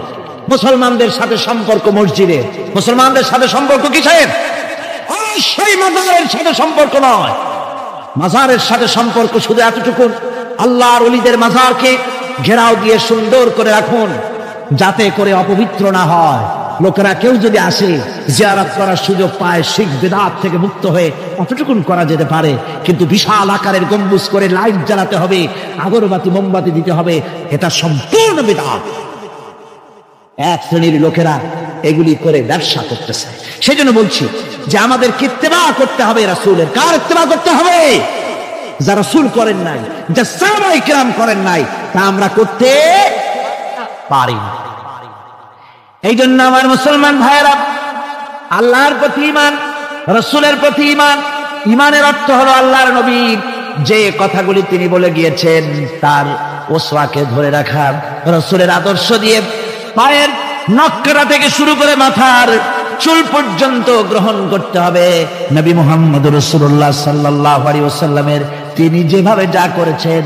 Speaker 1: মুসলমানদের সাথে সম্পর্ক মসজিদে, মুসলমানদের সাথে সম্পর্ক কিসের? অবশ্যই মাজারের সাথে সম্পর্ক নয়। মাজারের সাথে সম্পর্ক শুধু এতটুকু, আল্লাহর ওলিদের মাজারকে ঘেরাও দিয়ে সুন্দর করে রাখুন, যাতে করে অপবিত্র না হয়। লোকেরা কেউ যদি আসে জিয়ারত করার সুযোগ পায়, শিরক বিদআত থেকে মুক্ত হয়ে অতটুকুন করা যেতে পারে। কিন্তু বিশাল আকারের গম্বুজ করে লাইট জ্বালাতে হবে, আগরবাতি মোমবাতি দিতে হবে, এটা সম্পূর্ণ বিদআত। এক শ্রেণীর লোকেরা এগুলি করে ব্যবসা করতেছে। সেই জন্য বলছি যে আমাদের ইত্তেবা করতে হবে রাসূলের। কার ইত্তেবা করতে হবে? যা রাসূল করেন নাই, যা সাহাবায়ে কেরাম করেন নাই, তা আমরা করতে পারি না। এই জন্য আমার মুসলমান ভাইয়েরা, আল্লাহর প্রতি ঈমান, রাসূলের প্রতি ঈমান। ঈমানের অর্থ হলো আল্লাহর নবী যে কথাগুলি তিনি বলে গিয়েছেন তার ওসওয়াকে ধরে রাখা, রাসূলের আদর্শ দিয়ে পায়ের নখকাটা থেকে শুরু করে মাথার চুল পর্যন্ত গ্রহণ করতে হবে। নবী মুহাম্মদ রাসূলুল্লাহ সাল্লাল্লাহু আলাইহি ওয়াসাল্লামের তিনি যেভাবে যা করেছেন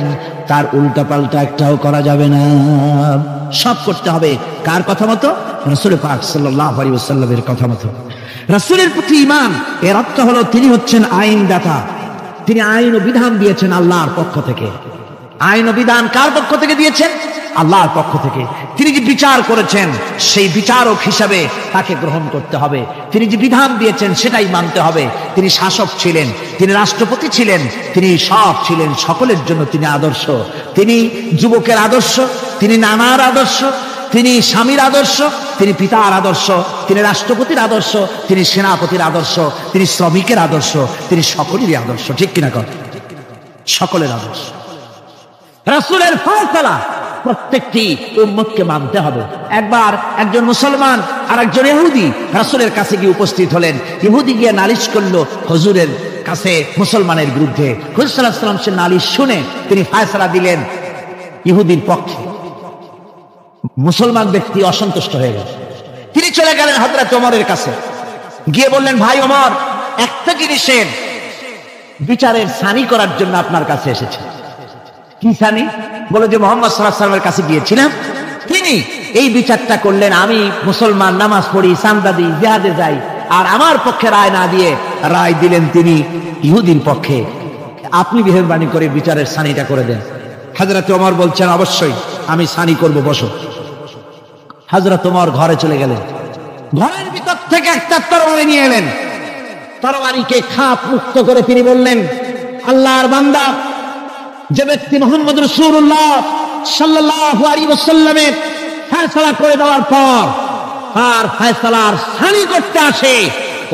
Speaker 1: তার উল্টা পাল্টা একটাও করা যাবে না, সব করতে হবে কার কথা মতো? রাসূল পাক সাল্লাল্লাহু আলাইহি ওয়াসাল্লামের কথা মতো। রাসূলের প্রতি ঈমান এর অর্থ হলো তিনি হচ্ছেন আইনদাতা। তিনি আইন ও বিধান দিয়েছেন আল্লাহর পক্ষ থেকে। আইন ও বিধান কার পক্ষ থেকে দিয়েছেন? আল্লাহর পক্ষ থেকে। তিনি যে বিচার করেছেন সেই বিচারক হিসাবে তাকে গ্রহণ করতে হবে। তিনি যে বিধান দিয়েছেন সেটাই মানতে হবে। তিনি শাসক ছিলেন, তিনি রাষ্ট্রপতি ছিলেন, তিনি সব ছিলেন, সকলের জন্য তিনি আদর্শ। তিনি যুবকের আদর্শ, তিনি নানার আদর্শ, তিনি স্বামীর আদর্শ, তিনি পিতার আদর্শ, তিনি রাষ্ট্রপতির আদর্শ, তিনি সেনাপতির আদর্শ, তিনি শ্রমিকের আদর্শ, তিনি সকলেরই আদর্শ। ঠিক কিনা কর? সকলের আদর্শ। রাসূলের ফয়সালা প্রত্যেকটি উম্মতকে মানতে হবে। একবার একজন মুসলমান আর একজন ইহুদি রাসূলের কাছে গিয়ে উপস্থিত হলেন। ইহুদি গিয়ে নালিশ করলো হুজুরের কাছে মুসলমানের বিরুদ্ধে। হুজুর সাল্লাল্লাহু আলাইহি ওয়াসাল্লাম সে নালিশ শুনে তিনি ফয়সালা দিলেন ইহুদির পক্ষে। মুসলমান ব্যক্তি অসন্তুষ্ট হয়ে গেল। তিনি চলে গেলেন হযরত ওমরের কাছে, গিয়ে বললেন, ভাই ওমর, একটা জিনিসের বিচারের সানি করার জন্য আপনার কাছে এসেছে। কি সানি? বলে যে মুহাম্মদ সাল্লাল্লাহু আলাইহি ওয়াসাল্লামের কাছে গিয়েছিলাম, তিনি এই বিচারটা করলেন, আমি মুসলমান, নামাজ পড়ি, চাঁদা দিই, জিহাদে যাই, আর আমার পক্ষে রায় না দিয়ে রায় দিলেন তিনি ইহুদির পক্ষে। আপনি মেহেরবানি করে বিচারের সানিটা করে দেন। হযরত ওমর বলছেন, অবশ্যই আমি সানি করব, বসো। হযরত ওমর ঘরে চলে গেলেন। ঘরের ভিতর থেকে একটা তরবারি নিয়ে এলেন। তরবারিকে খাপ মুক্ত করে তিনি বললেন, আল্লাহর বান্দা, যে ব্যক্তি মুহাম্মদ রাসূলুল্লাহ সাল্লাল্লাহু আলাইহি ওয়াসাল্লামের ফয়সালা করে দেওয়ার পর আর ফয়সালার সানি করতে আসে,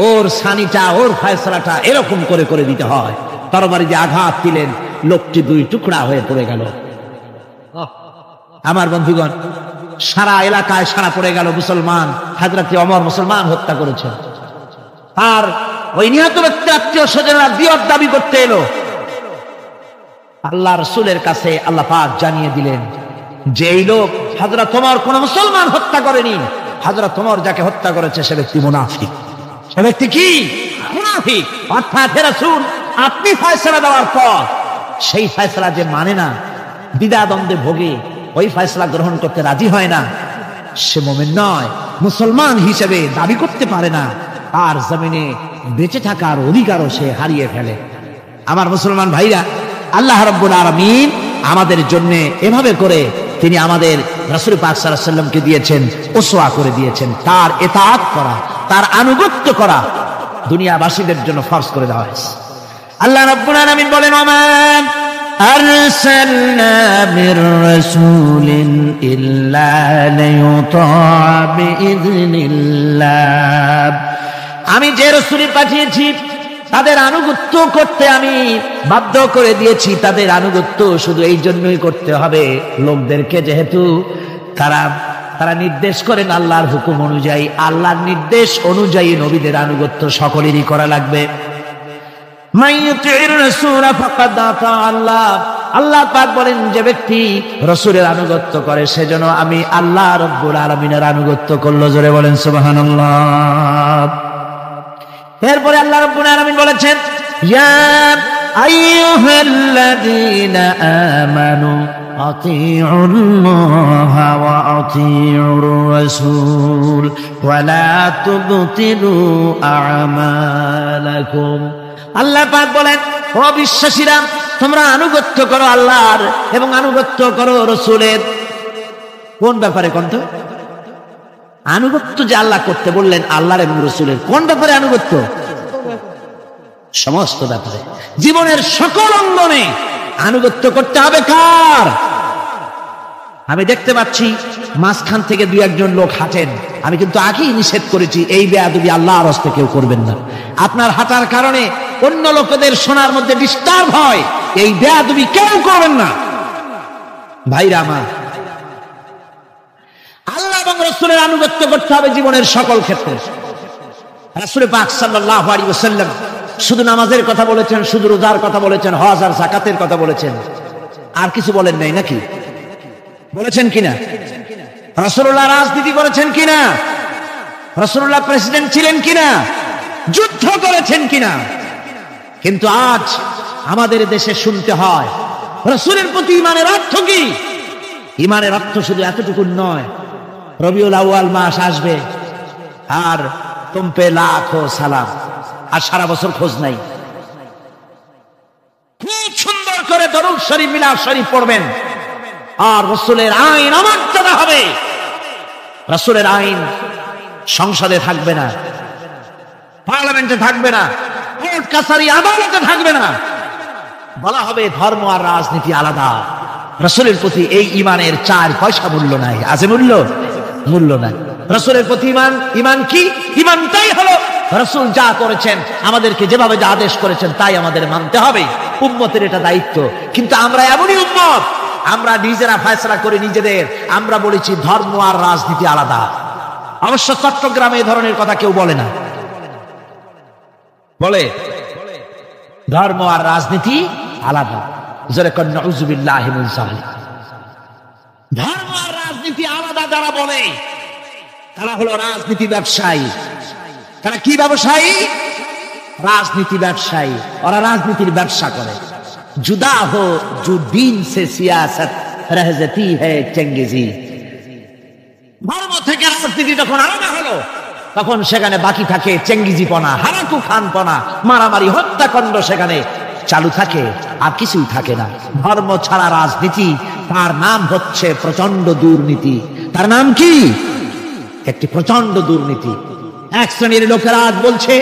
Speaker 1: ওর সানিটা, ওর ফয়সালাটা এরকম করে করে দিতে হয়। তরবারি দিয়ে আঘাত দিলেন, লোকটি দুই টুকরা হয়ে পড়ে গেল। আমার বন্ধুগণ, সারা এলাকায় সারা পড়ে গেল, মুসলমান, হযরত ওমর মুসলমান হত্যা করেছেন। আর ওই নিহত ব্যক্তি আত্মীয় স্বজনরা দিয়ত দাবি করতে এলো। আল্লাহ রাসূলের কাছে আল্লাহ পাক জানিয়ে দিলেন যে এই লোক হযরত ওমর কোন মুসলমান হত্যা করেনি। হযরত ওমর যাকে হত্যা করেছে সে ব্যক্তি মুনাফিক। সে ব্যক্তি কি? মুনাফিক। অর্থাৎ হে রাসূল, আপনি ফয়সালা দেওয়ার পর সেই ফয়সালা যে মানে না, দ্বিধাদ্বন্দ্বে ভোগে, ওই ফয়সালা গ্রহণ করতে রাজি হয় না, সে মুমিন নয়, মুসলমান হিসেবে দাবি করতে পারে না, আর জমিনে বেঁচে থাকার অধিকারও সে হারিয়ে ফেলে। আমার মুসলমান ভাইরা, আল্লাহ রাব্বুল আলামিন আমাদের জন্য এভাবে করে তিনি আমাদের রাসূল পাক সাল্লাল্লাহু আলাইহি ওয়াসাল্লামকে দিয়েছেন, উসওয়া করে দিয়েছেন। তার ইতাআত করা, তার আনুগত্য করা দুনিয়াবাসীদের জন্য ফরজ করে দেওয়া হয়েছে। আল্লাহ রাব্বুল আলামিন বলেন, ওমান আরসালনা মির রাসূলিন ইল্লা লিয়ুতা বিইذনিল্লাহ। আমি যে রাসূল পাঠিয়েছি তাদের আনুগত্য করতে আমি বাধ্য করে দিয়েছি। তাদের আনুগত্য শুধু এই জন্যই করতে হবে লোকদেরকে, যেহেতু তারা নির্দেশ করেন আল্লাহর হুকুম অনুযায়ী। আল্লাহর নির্দেশ অনুযায়ী নবীদের আনুগত্য সকলেরই করা লাগবে। মাইয়ুতির রাসূল ফাকাদ আতা আল্লাহ, আল্লাহ পাক বলেন যে ব্যক্তি রাসূলের আনুগত্য করে সেজন্য আমি আল্লাহ রাব্বুল আলামিনের আনুগত্য করলো। জোরে বলেন সুবহানাল্লাহ। এরপরে আল্লাহ রাব্বুল আলামিন বলেছেন ইয়া আইয়ুহাল্লাযীনা আমানু আতিউল্লাহা ওয়া আতিউর রাসূল ওয়া লা তুবতিলু আমালাকুম। আল্লাহ পাক বলেন ও বিশ্বাসীরা তোমরা আনুগত্য করো আল্লাহর এবং আনুগত্য করো রাসূলের। কোন ব্যাপারে কোন তো আনুগত্য যে আল্লাহ করতে বললেন আল্লাহর এবং রাসূলের, কোন ব্যাপারে আনুগত্য? সমস্ত ব্যাপারে, জীবনের সকল অঙ্গনে আনুগত্য করতে হবে। কার? আমি দেখতে পাচ্ছি মাঝখান থেকে দুই একজন লোক হাঁটেন, আমি কিন্তু আগেই নিষেধ করেছি এই বেয়াদবি আল্লাহর হস্তে কেউ করবেন না। আপনার হাঁটার কারণে অন্য লোকেদের শোনার মধ্যে ডিস্টার্ব হয়, এই বেয়াদবি কেউ করবেন না। ভাইরা আমার, আল্লাহ এবং রাসূলের আনুগত্য করতে হবে জীবনের সকল ক্ষেত্রে। রাসূল পাক সাল্লাল্লাহু আলাইহি ওয়াসাল্লাম শুধু নামাজের কথা বলেছেন, শুধু রোজার কথা বলেছেন, হজ আর যাকাতের কথা বলেছেন, আর কিছু বলেন নাই নাকি? বলেছেন কিনা? রাসূলুল্লাহ রাজনীতি করেছেন কিনা? রাসূলুল্লাহ প্রেসিডেন্ট ছিলেন কিনা? যুদ্ধ করেছেন কিনা? কিন্তু আজ আমাদের দেশে শুনতে হয় রাসূলের প্রতি ঈমানের অর্থ কি? ঈমানের অর্থ শুধু এতটুকু নয়, রবিউল আউয়াল মাস আসবে আর তুম পে লাখো সালাম, আর সারা বছর খোঁজ নাই। খুব সুন্দর করে দরুদ শরীফ মিলাদ শরীফ পড়বেন, আর রাসূলের আইন অমান্যতা হবে। রাসূলের আইন সংসদে থাকবে না, পার্লামেন্টে থাকবে না, কোর্ট কাছারি আদালতে থাকবে না। বলা হবে ধর্ম আর রাজনীতি আলাদা। রাসূলের প্রতি এই ঈমানের 4 পয়সা মূল্য নাই। আছে মূল্য? মূল্য নাই। রাসূলের প্রতি ঈমান, ঈমান কি? ঈমানটাই হলো রাসূল যা করেছেন, আমাদেরকে যেভাবে যা আদেশ করেছেন তাই আমাদের মানতে হবে। উম্মতের এটা দায়িত্ব। কিন্তু আমরা এমনই উম্মত, আমরা নিজেরা ফয়সালা করে নিজেদের, আমরা বলেছি ধর্ম আর রাজনীতি আলাদা। অবশ্য চট্টগ্রামে এই ধরনের কথা কেউ বলে না, বলে ধর্ম আর রাজনীতি আলাদা। যেরকম নাউযুবিল্লাহি মিন যালিক। ধর্ম আর রাজনীতি আলাদা যারা বলে তারা হলো রাজনীতি ব্যবসায়ী। তারা কি ব্যবসায়ী? রাজনীতি ব্যবসায়ী। ওরা রাজনীতির ব্যবসা করে। जुदा हो जो दीन से सियासत रह जाती है चंगेजी। ধর্ম থেকে রাজনীতি যখন আলাদা হলো তখন সেখানে বাকি থাকে চেঙ্গিজিপনা, হারাকু খানপনা, মারামারি, হত্যাকাণ্ড সেখানে চালু থাকে, আর কিছুই থাকে না। ধর্ম ছাড়া রাজনীতি, তার নাম হচ্ছে প্রচন্ড দুর্নীতি। তার নাম কি? একটি প্রচন্ড দুর্নীতি। এক শ্রেণীর লোকেরা আজ বলছে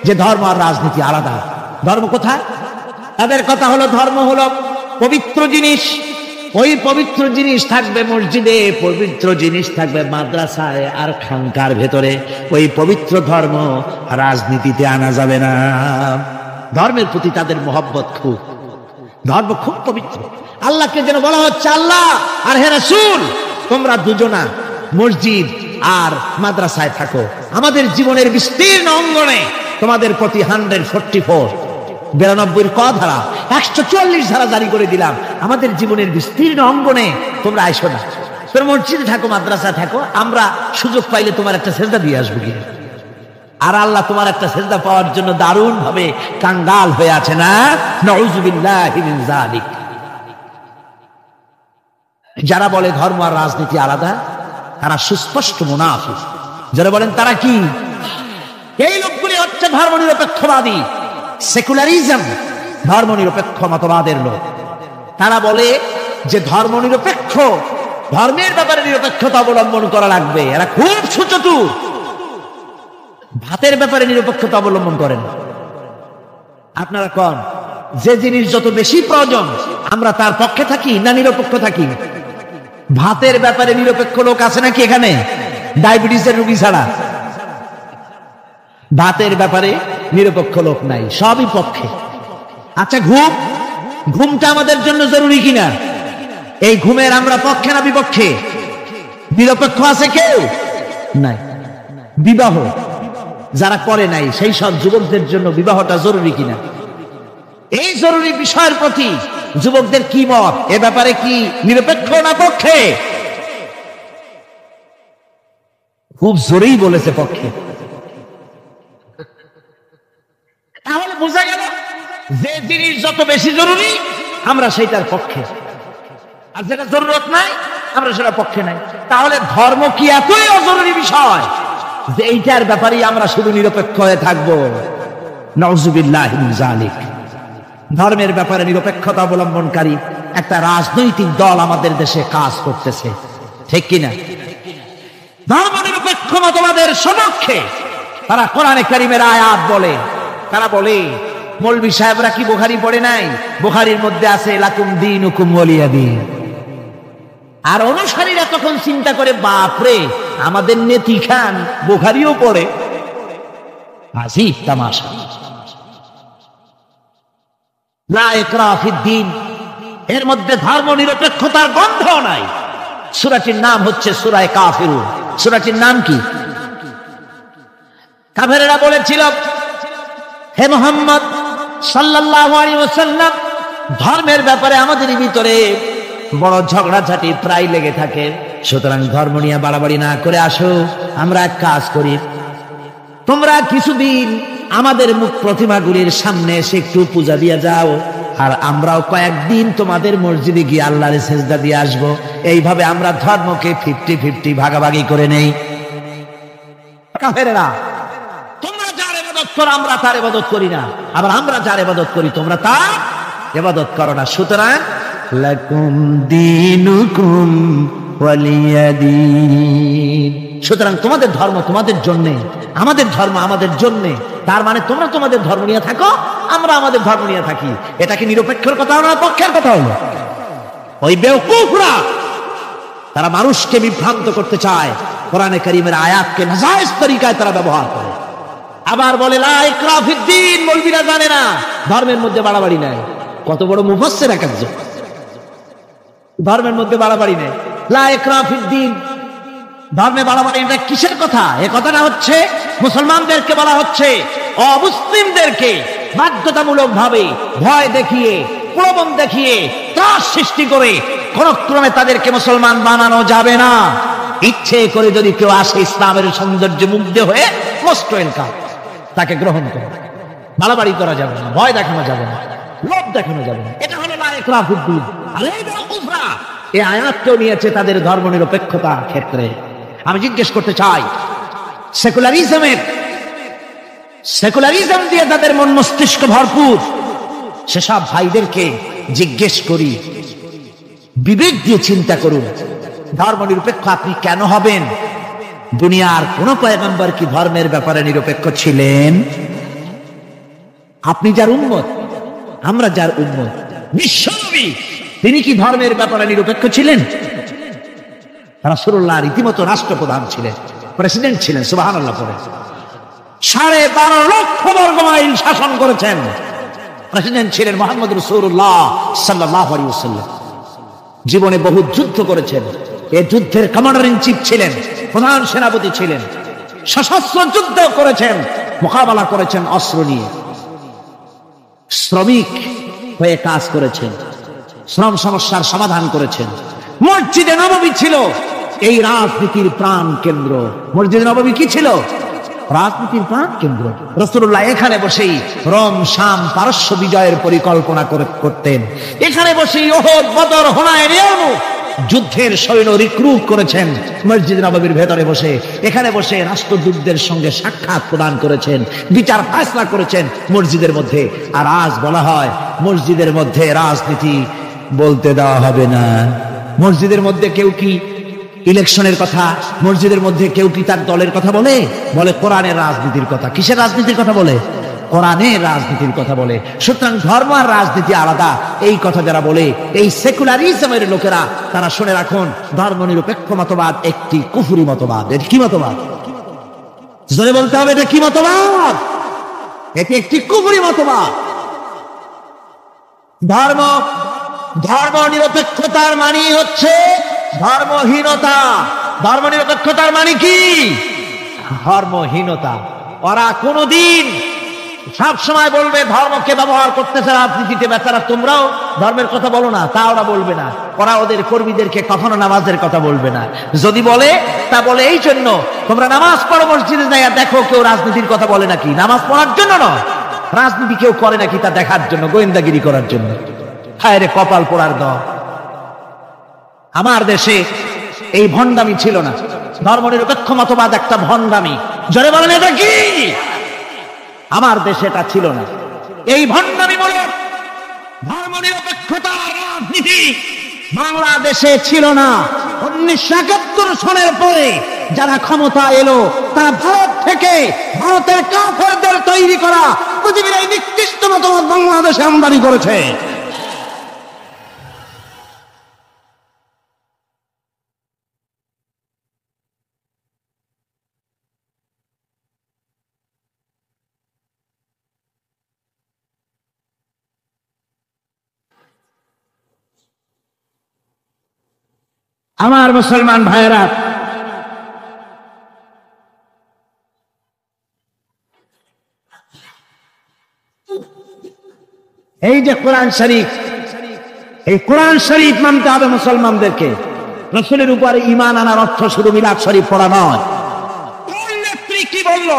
Speaker 1: যে ধর্ম আর রাজনীতি আলাদা। ধর্ম কোথায়? তাদের কথা হলো ধর্ম হলো পবিত্র জিনিস, ওই পবিত্র জিনিস থাকবে মসজিদে, পবিত্র জিনিস থাকবে মাদ্রাসায় আর খানকার ভেতরে। ওই পবিত্র ধর্ম রাজনীতিতে আনা যাবে না। ধর্মের প্রতি তাদের মহব্বত খুব, ধর্ম খুব পবিত্র। আল্লাহকে যেন বলা হচ্ছে আল্লাহ আর হে রাসূল তোমরা দুজনা মসজিদ আর মাদ্রাসায় থাকো, আমাদের জীবনের বিস্তীর্ণ অঙ্গনে তোমাদের প্রতি 144 92 ক ধারা 144 ধারা জারি করে দিলাম। আমাদের জীবনের বিস্তীর্ণ অঙ্গনে তোমরা আইসো না, তোমরা মসজিদে থাকো, মাদ্রাসায় থাকো, আমরা সুযোগ পাইলে তোমার একটা সেজদা দিয়ে আসবো কি। আর আল্লাহ তোমার একটা সেজদা পাওয়ার জন্য দারুণ ভাবে কাঙ্গাল হয়ে আছে না? নাউযুবিল্লাহি মিন যালিক। যারা বলে ধর্ম আর রাজনীতি আলাদা তারা সুস্পষ্ট মুনাফিক। যারা বলেন তারা কি? এই লোকগুলি হচ্ছে ধর্ম নিরপেক্ষবাদী, সেকুলারিজম, ধর্ম নিরপেক্ষ মতবাদের লোক। তারা বলে যে ধর্ম নিরপেক্ষ, ধর্মের ব্যাপারে নিরপেক্ষতা অবলম্বন করা লাগবে। এরা খুব সুচতুর। ভাতের ব্যাপারে নিরপেক্ষতা অবলম্বন করেন। আপনারা কোন যে জিনিস যত বেশি প্রয়োজন আমরা তার পক্ষে থাকি না নিরপেক্ষ থাকি? ভাতের ব্যাপারে নিরপেক্ষ লোক আছে নাকি এখানে? ডায়াবেটিসের রোগী ছাড়া ভাতের ব্যাপারে নিরপেক্ষ লোক নাই, সবই পক্ষে। আচ্ছা ঘুম, ঘুমটা আমাদের জন্য জরুরি কিনা? এই ঘুমের আমরা পক্ষে না বিপক্ষে? নিরপেক্ষ আছে কেউ নাই। বিবাহ যারা করে নাই সেই সব যুবকদের জন্য বিবাহটা জরুরি কিনা? এই জরুরি বিষয়ের প্রতি যুবকদের কি মত এ ব্যাপারে? কি নিরপেক্ষ না পক্ষে? খুব জোরেই বলেছে পক্ষে। তাহলে বোঝা গেল যে জিনিস যত বেশি জরুরি আমরা সেইটার পক্ষে, আর যেটা জরুরত নাই আমরা সেটা পক্ষে নাই। তাহলে ধর্ম কি এতই অজরুরি বিষয় যে এইটার ব্যাপারে আমরা শুধু নিরপেক্ষ হয়ে থাকবো? নাউযুবিল্লাহি মিন যালিক। ধর্মের ব্যাপারে নিরপেক্ষতা অবলম্বনকারী একটা রাজনৈতিক দল আমাদের দেশে কাজ করতেছে, ঠিক কিনা? ধর্ম নিরপেক্ষ মতবাদের সপক্ষে তারা কোরআনে কারীমের আয়াত বলে, তারা বলে মৌলভী সাহেবরা কি বুখারী পড়ে নাই? বুখারীর মধ্যে আছে লাকুম দীনুকুম ওয়ালিয়া দীন। আর অনুসারীরা তখন চিন্তা করে, বাপরে আমাদের নেতি খান বুখারীও পড়ে, আজীব তামাশা। লা ইকরাহা ফিদ্দীন, এর মধ্যে ধর্ম নিরপেক্ষতার গন্ধ নাই। সূরাটির নাম হচ্ছে সূরা কাফিরুন। সূরাটির নাম কি? কাফেররা বলেছিল, হে মুহাম্মদ সাল্লাল্লাহু আলাইহি ওয়াসাল্লাম, ধর্মের ব্যাপারে আমাদের ভিতরে বড় ঝগড়াঝাটি প্রায় লেগে থাকে, সুতরাং ধর্ম নিয়ে বাড়াবাড়ি না করে আসো, আমরা এক কাজ করি, তোমরা কিছুদিন আমাদের মুখ প্রতিমাগুলির সামনে এসে একটু পূজা দিয়ে যাও, আর আমরাও কয়েকদিন তোমাদের মসজিদে গিয়ে আল্লাহর সেজদা দিয়ে আসবো। এইভাবে আমরা ধর্মকে 50-50 ভাগাভাগি করে নেই। কাফেররা, তোমরা যার ইবাদত করো আমরা তার ইবাদত করি না, আবার আমরা যার ইবাদত করি তোমরা তার ইবাদত করো না, সুতরাং লাকুম দীনুকুম ওয়ালিয়া দীন। সুতরাং তোমাদের ধর্ম তোমাদের জন্য, আমাদের ধর্ম আমাদের জন্য। তার মানে তোমরা তোমাদের ধর্ম নিয়ে থাকো, আমরা আমাদের ধর্ম নিয়ে থাকি। এটা কি নিরপেক্ষের কথা না পক্ষের কথা হলো? ওই বেওকুফরা তারা মানুষকে বিভ্রান্ত করতে চায়, কোরআনে কারীমের আয়াতকে নাজায়েজ তরিকায় তারা ব্যবহার করে। আবার বলে লা ইকরাহা ফিদ্দীন, মৌলবীরা জানে না ধর্মের মধ্যে বাড়াবাড়ি নাই। কত বড় মুফাসসির একজন, ধর্মের মধ্যে বাড়াবাড়ি নেই। লা ইকরাহা ফিদ্দীন, ধর্মে বাড়াবাড়ি এটা কিসের কথা? এ কথাটা হচ্ছে মুসলমানদেরকে বলা হচ্ছে, অমুসলিমদেরকে বাধ্যতামূলক ভাবে ভয় দেখিয়ে, প্রলোভন দেখিয়ে, ত্রাস সৃষ্টি করে কোন ক্রমে তাদেরকে মুসলমান বানানো যাবে না। ইচ্ছে করে যদি কেউ আসে ইসলামের সৌন্দর্যে মুগ্ধ হয়ে, মোস্ট ওয়েলকাম, তাকে গ্রহণ করে। বাড়াবাড়ি করা যাবে না, ভয় দেখানো যাবে না, লোভ দেখানো যাবে না। এটা হলো লা ইকরাহা ফিদ্দীন। আর এই বেওকুফরা এই আয়াতকেও নিয়েছে তাদের ধর্ম নিরপেক্ষতার ক্ষেত্রে। আমি জিজ্ঞেস করতে চাই, সেকুলারিজম দিয়ে তাদের মন মস্তিষ্ক ভরপুর সেসব ভাইদেরকে জিজ্ঞেস করি, বিবেক দিয়ে চিন্তা করুন, ধর্ম নিরপেক্ষ আপনি কেন হবেন? দুনিয়ার কোন পয়গম্বর কি ধর্মের ব্যাপারে নিরপেক্ষ ছিলেন? আপনি যার উম্মত, আমরা যার উম্মত, বিশ্বনবী তিনি কি ধর্মের ব্যাপারে নিরপেক্ষ ছিলেন? রাসূলুল্লাহ রীতিমতো রাষ্ট্রপ্রধান ছিলেন, প্রেসিডেন্ট ছিলেন, সুবহানাল্লাহ পড়ে 12.5 লক্ষ বর্গ মাইল শাসন করেছেন। প্রেসিডেন্ট ছিলেন মুহাম্মদ রাসূলুল্লাহ সাল্লাল্লাহু আলাইহি ওয়াসাল্লাম। জীবনে বহু যুদ্ধ করেছেন, এই যুদ্ধের কমান্ডার ইন চিফ ছিলেন, প্রধান সেনাপতি ছিলেন, সশস্ত্র যুদ্ধ করেছেন, মোকাবেলা করেছেন অস্ত্র নিয়ে। শ্রমিক হয়ে কাজ করেছেন, শ্রম সমস্যার সমাধান করেছেন। মসজিদে নববী ছিল এই রাজনীতির প্রাণ কেন্দ্র। মসজিদে নববী কি ছিল? রাজনীতির প্রাণ কেন্দ্র। রাসূলুল্লাহ এখানে বসেই রোম, শাম, পারস্য বিজয়ের পরিকল্পনা করতেন। এখানে বসেই উহুদ, বদর, হুনাইন, ইয়ারমুক যুদ্ধের সৈন্য রিক্রুট করেছেন মসজিদ নববীর ভেতরে বসে। এখানে বসে রাষ্ট্রদূতদের সঙ্গে সাক্ষাৎ প্রদান করেছেন, বিচার ফয়সালা করেছেন মসজিদের মধ্যে। আর আজ বলা হয় মসজিদের মধ্যে রাজনীতি বলতে দেওয়া হবে না। মসজিদের মধ্যে কেউ কি ইলেকশনের কথা, মসজিদের মধ্যে কেউ কি তার দলের কথা বলে? বলে কোরআনের রাজনীতির কথা। কিসের রাজনীতির কথা বলে? কোরআনের রাজনীতির কথা বলে। সুতরাং ধর্ম আর রাজনীতি আলাদা, এই কথা যারা বলে, এই সেকুলারিজমের লোকেরা, তারা শুনে রাখুন, ধর্ম নিরপেক্ষ মতবাদ একটি কুফরি মতবাদ। এটা কি মতবাদ? জোরে বলতে হবে, এটা কি মতবাদ? এটি একটি কুফরি মতবাদ। ধর্ম নিরপেক্ষতার মানে হচ্ছে ধর্মহীনতা। ধর্ম নিরপেক্ষতার মানে কি? ধর্মহীনতা। ওরা কোনদিন সব সময় বলবে ধর্মকে ব্যবহার করতেছে রাজনীতিতে, বেচারা তোমরাও ধর্মের কথা বলো না, তা ওরা বলবে না। ওরা ওদের কর্মীদেরকে কখনো নামাজের কথা বলবে না। যদি বলে তা বলে এই জন্য, তোমরা নামাজ পড়ো মসজিদে যাইয়া দেখো কেউ রাজনীতির কথা বলে নাকি। নামাজ পড়ার জন্য নয়, রাজনীতি কেউ করে নাকি তা দেখার জন্য, গোয়েন্দাগিরি করার জন্য। হায় রে কপাল পোড়ার দল। আমার দেশে এই ভণ্ডামি ছিল না। ধর্মনিরপেক্ষ মতবাদ একটা ভণ্ডামি। জোরে বলেন এটা কি? আমার দেশে এটা ছিল না। এই ভণ্ডামি বলে ধর্মনিরপেক্ষতার রাজনীতি বাংলাদেশে ছিল না। 1971 সনের পরে যারা ক্ষমতা এলো তারা ভারত থেকে, ভারতের কাফেরদের তৈরি করা পৃথিবীর এই নিকৃষ্ট মতবাদ বাংলাদেশে আমদানি করেছে। আমার মুসলমান ভাইয়েরা, এই যে কোরআন শরীফ, এই কোরআন শরীফ মানতে হবে মুসলমানদেরকে। রাসূলের উপরে ঈমান আনার অর্থ শুধু মিলাদ শরীফ পড়া নয়। কোন নেত্রী কি বললো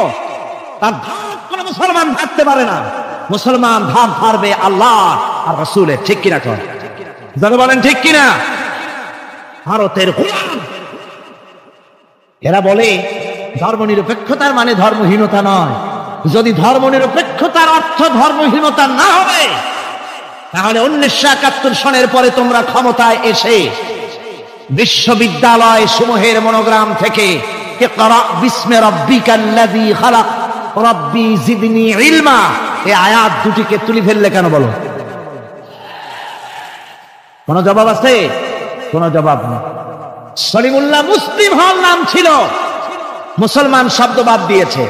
Speaker 1: তার ভাগ কোন মুসলমান ভাবতে পারে না। মুসলমান ভাগ ধরবে আল্লাহ আর রাসূলের। ঠিক কিনা? কর যারা বলেন ঠিক কিনা? ভারতের গোলাম এরা বলে ধর্মনিরপেক্ষতার মানে ধর্মহীনতা নয়। যদি ধর্মনিরপেক্ষতার অর্থ ধর্মহীনতা না হবে, তাহলে 1971 সনের পরে তোমরা ক্ষমতায় এসে বিশ্ববিদ্যালয় সমূহের মনোগ্রাম থেকে ইকরা বিসমি রাব্বিকাল্লাযী খালাক রাব্বি জিদনি ইলমা এই আয়াত দুটিকে তুলে ফেললে কেন বলো? কোন জবাব আছে? কোন জবাব নেই। সলিমুল্লাহ মুসলিম হল নাম ছিল, মুসলমান শব্দ বাদ দিয়েছে।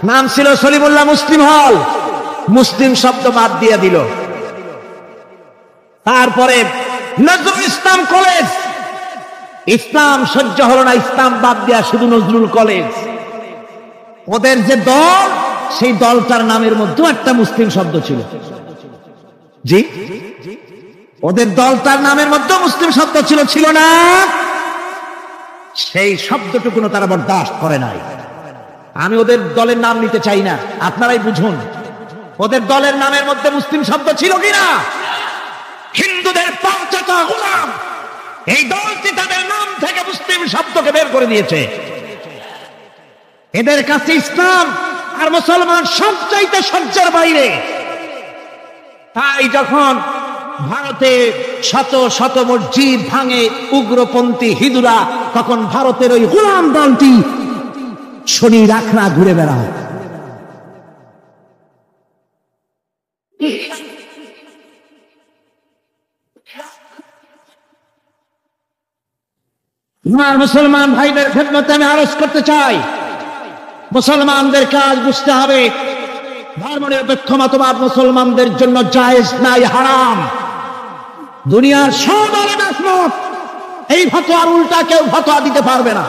Speaker 1: নাম ছিল সলিমুল্লাহ মুসলিম হল, মুসলিম শব্দ বাদ দিয়ে দিল। তারপরে নজরুল ইসলাম কলেজ, ইসলাম সহ্য হলো না, ইসলাম বাদ দেয়া শুধু নজরুল কলেজ। ওদের যে দল, সেই দলটার নামের মধ্যেও একটা মুসলিম শব্দ ছিল। জি, ওদের দলটার নামের মধ্যে মুসলিম শব্দ ছিল, ছিল না? সেই শব্দটুকুনো তারা বরদাস্ত করে নাই। আমি ওদের দলের নাম নিতে চাই না, আপনারাই বুঝুন ওদের দলের নামের মধ্যে মুসলিম শব্দ ছিল কিনা। হিন্দুদের পাঁচটা গোলাম এই দলটি তাদের নাম থেকে মুসলিম শব্দকে বের করে দিয়েছে। এদের কাছে ইসলাম আর মুসলমান সবচাইতে সহ্যের বাইরে। তাই যখন ভারতে শত শত মসজিদ ভাঙে উগ্রপন্থী হিন্দুরা, তখন ভারতের ওই গোলাম দলটি শনি রাখরা ঘুরে বেড়ায়। আমার মুসলমান ভাইদের খেদমতে আমি আরজ করতে চাই, মুসলমানদের কাজ বুঝতে হবে ধর্মনিরপেক্ষ মতবাদ মুসলমানদের জন্য জায়েজ নাই, হারাম। দুনিয়ার সব আলেমের মত এই ফতোয়ার উল্টা কেউ ফতোয়া দিতে পারবে না।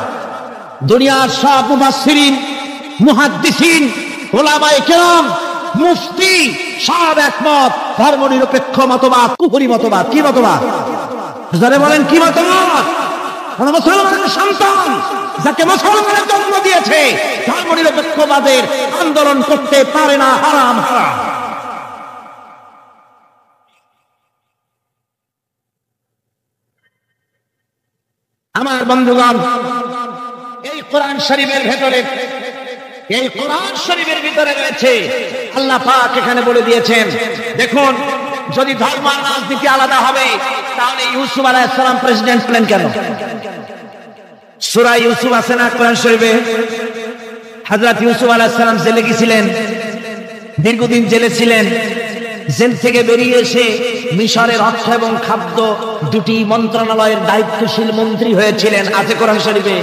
Speaker 1: দুনিয়ার সব মুফাসসিরিন, মুহাদ্দিসিন, উলামায়ে কেরাম, মুফতি সব একমত ধর্মনিরপেক্ষ মতবাদ কুফরি মতবাদ। কি মতবাদ? যারা বলেন কি মতবাদ? কোন মুসলমানের সন্তান যাকে মুসলমানের জন্ম দিয়েছে ধর্মনিরপেক্ষবাদের আন্দোলন করতে পারে না, হারাম হারাম। আমার বন্ধুগণ, এই কোরআন শরীফের ভেতরে, এই কোরআন শরীফের ভিতরে রয়েছে আল্লাহ পাক এখানে বলে দিয়েছেন, দেখুন যদি ধর্ম আর রাজনীতি আলাদা হবে তাহলে ইউসুফ আলাইহিস সালাম প্রেসিডেন্ট হলেন কেন? সূরা ইউসুফ আছে না কোরআন শরীফে? হযরত ইউসুফ আলাইহিস সালাম জেলে গিয়েছিলেন, দীর্ঘদিন জেলে ছিলেন। জেল থেকে বেরিয়ে এসে মিশরের অর্থ এবং খাদ্য দুটি মন্ত্রণালয়ের দায়িত্বশীল মন্ত্রী হয়েছিলেন, আছে কোরআন শরীফে।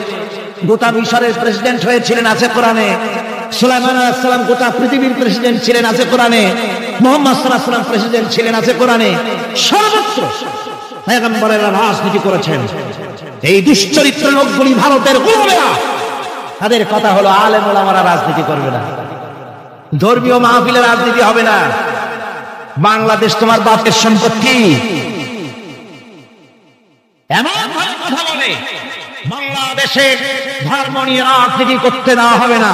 Speaker 1: গোটা মিশরের প্রেসিডেন্ট হয়েছিলেন, আছে কোরআনে। সুলাইমান আলাইহিস সালাম গোটা পৃথিবীর প্রেসিডেন্ট ছিলেন, আছে কোরআনে। মুহাম্মদ সাল্লাল্লাহু আলাইহি ওয়াসাল্লাম প্রেসিডেন্ট ছিলেন, আছে কোরআনে। সর্বত্র পয়গম্বরেরা রাজনীতি করেছেন। এই দুশ্চরিত্র লোকগুলি ভারতের গোলামেরা, তাদের কথা হলো আলেম ওলামারা রাজনীতি করবে না। ধর্মীয় মাহফিলে রাজনীতি হবে না। বাংলাদেশ তোমার বাপের সম্পত্তি, এমন ভাবে কথা বলে বাংলাদেশে ধর্ম নিয়ে রাজনীতি করতে দেওয়া হবে না।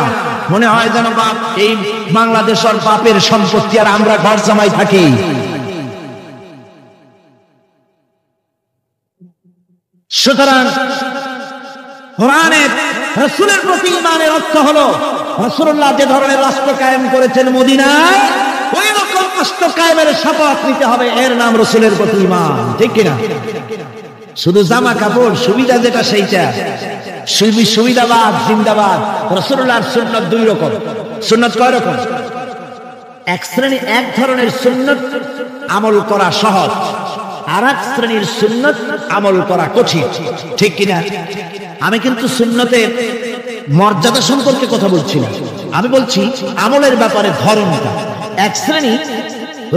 Speaker 1: মনে হয় যেন বাপ এই বাংলাদেশের বাপের সম্পত্তি আর আমরা ঘর জামাই থাকি। সুতরাং কোরআনের রাসূলের প্রতি ঈমানের অর্থ হলো রাসূলুল্লাহ যে ধরনের রাষ্ট্র কায়েম করেছেন মদিনায়, ওই রকম রাষ্ট্র কায়েমের শপথ নিতে হবে, এর নাম রাসূলের প্রতি ঈমান। ঠিক কিনা? শুধু জামা কাপড় সুবিধা যেটা সেইটা সুবিধাবাদ জিন্দাবাদ। রাসূলুল্লাহর সুন্নাত দুই রকম। সুন্নাত কয় রকম? এক ধরনের সুন্নাত আমল করা সহজ, আর এক শ্রেণীর সুন্নাত আমল করা কঠিন। ঠিক কিনা? আমি কিন্তু সুন্নতের মর্যাদা সম্পর্কে কথা বলছি না, আমি বলছি আমলের ব্যাপারে ধরনটা। এক শ্রেণী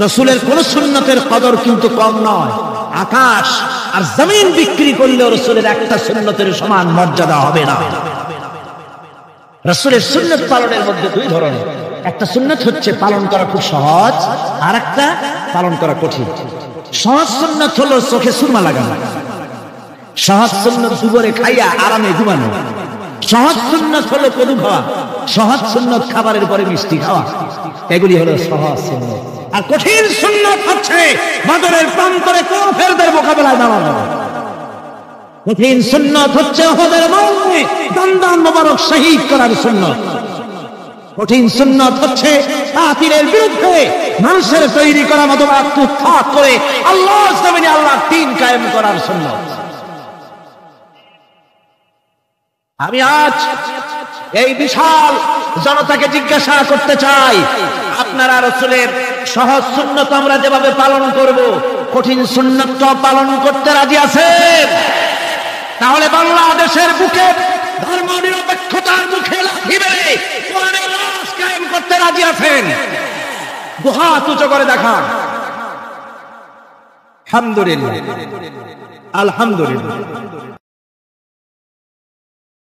Speaker 1: রাসূলের কোন সুন্নতের কদর কিন্তু কম নয়, আকাশ আর জমিন বিক্রি করলেও রাসূলের একটা সুন্নতের সমান মর্যাদা হবে না। রাসূলের সুন্নাত পালনের মধ্যে দুই ধরনের, একটা সুন্নাত হচ্ছে পালন করা খুব সহজ, আর একটা পালন করা কঠিন। সহজ সুন্নাত হলো চোখে সুরমা লাগানো, সহজ সুন্নাত দুপুরে খাইয়া আরামে ঘুমানো, সহজ সুন্নাত হলো কদু খাওয়া, সহজ সুন্নাত খাবারের পরে মিষ্টি খাওয়া, এগুলি হলো সহজ সুন্নাত। আর কঠিন সুন্নাত হচ্ছে বদরের প্রান্তরে কাফেরদের মোকাবেলায় দাঁড়ানো। কঠিন সুন্নাত হচ্ছে উহুদের ময়দানে দন্দন মোবারক শহীদ করার সুন্নাত। কঠিন সুন্নাত হচ্ছে কাফিরের বিরুদ্ধে মানুষের তৈরি করা মতবাদ উৎখাত করে আল্লাহর জমিনে আল্লাহর দ্বীন কায়েম করার সুন্নাত। আমি আজ এই বিশাল জনতাকে জিজ্ঞাসা করতে চাই, আপনারা রাসূলের সহজ সুন্নাত আমরা যেভাবে পালন করব, কঠিন সুন্নাতটা পালন করতে রাজি আছেন? তাহলে বাংলাদেশের বুকে ধর্মনিরপেক্ষতার মুখে লাথি মেরে কোরআনের রাজ কায়েম করতে রাজি আছেন? দুহাত উঁচু করে দেখান। আলহামদুলিল্লাহ, আলহামদুলিল্লাহ।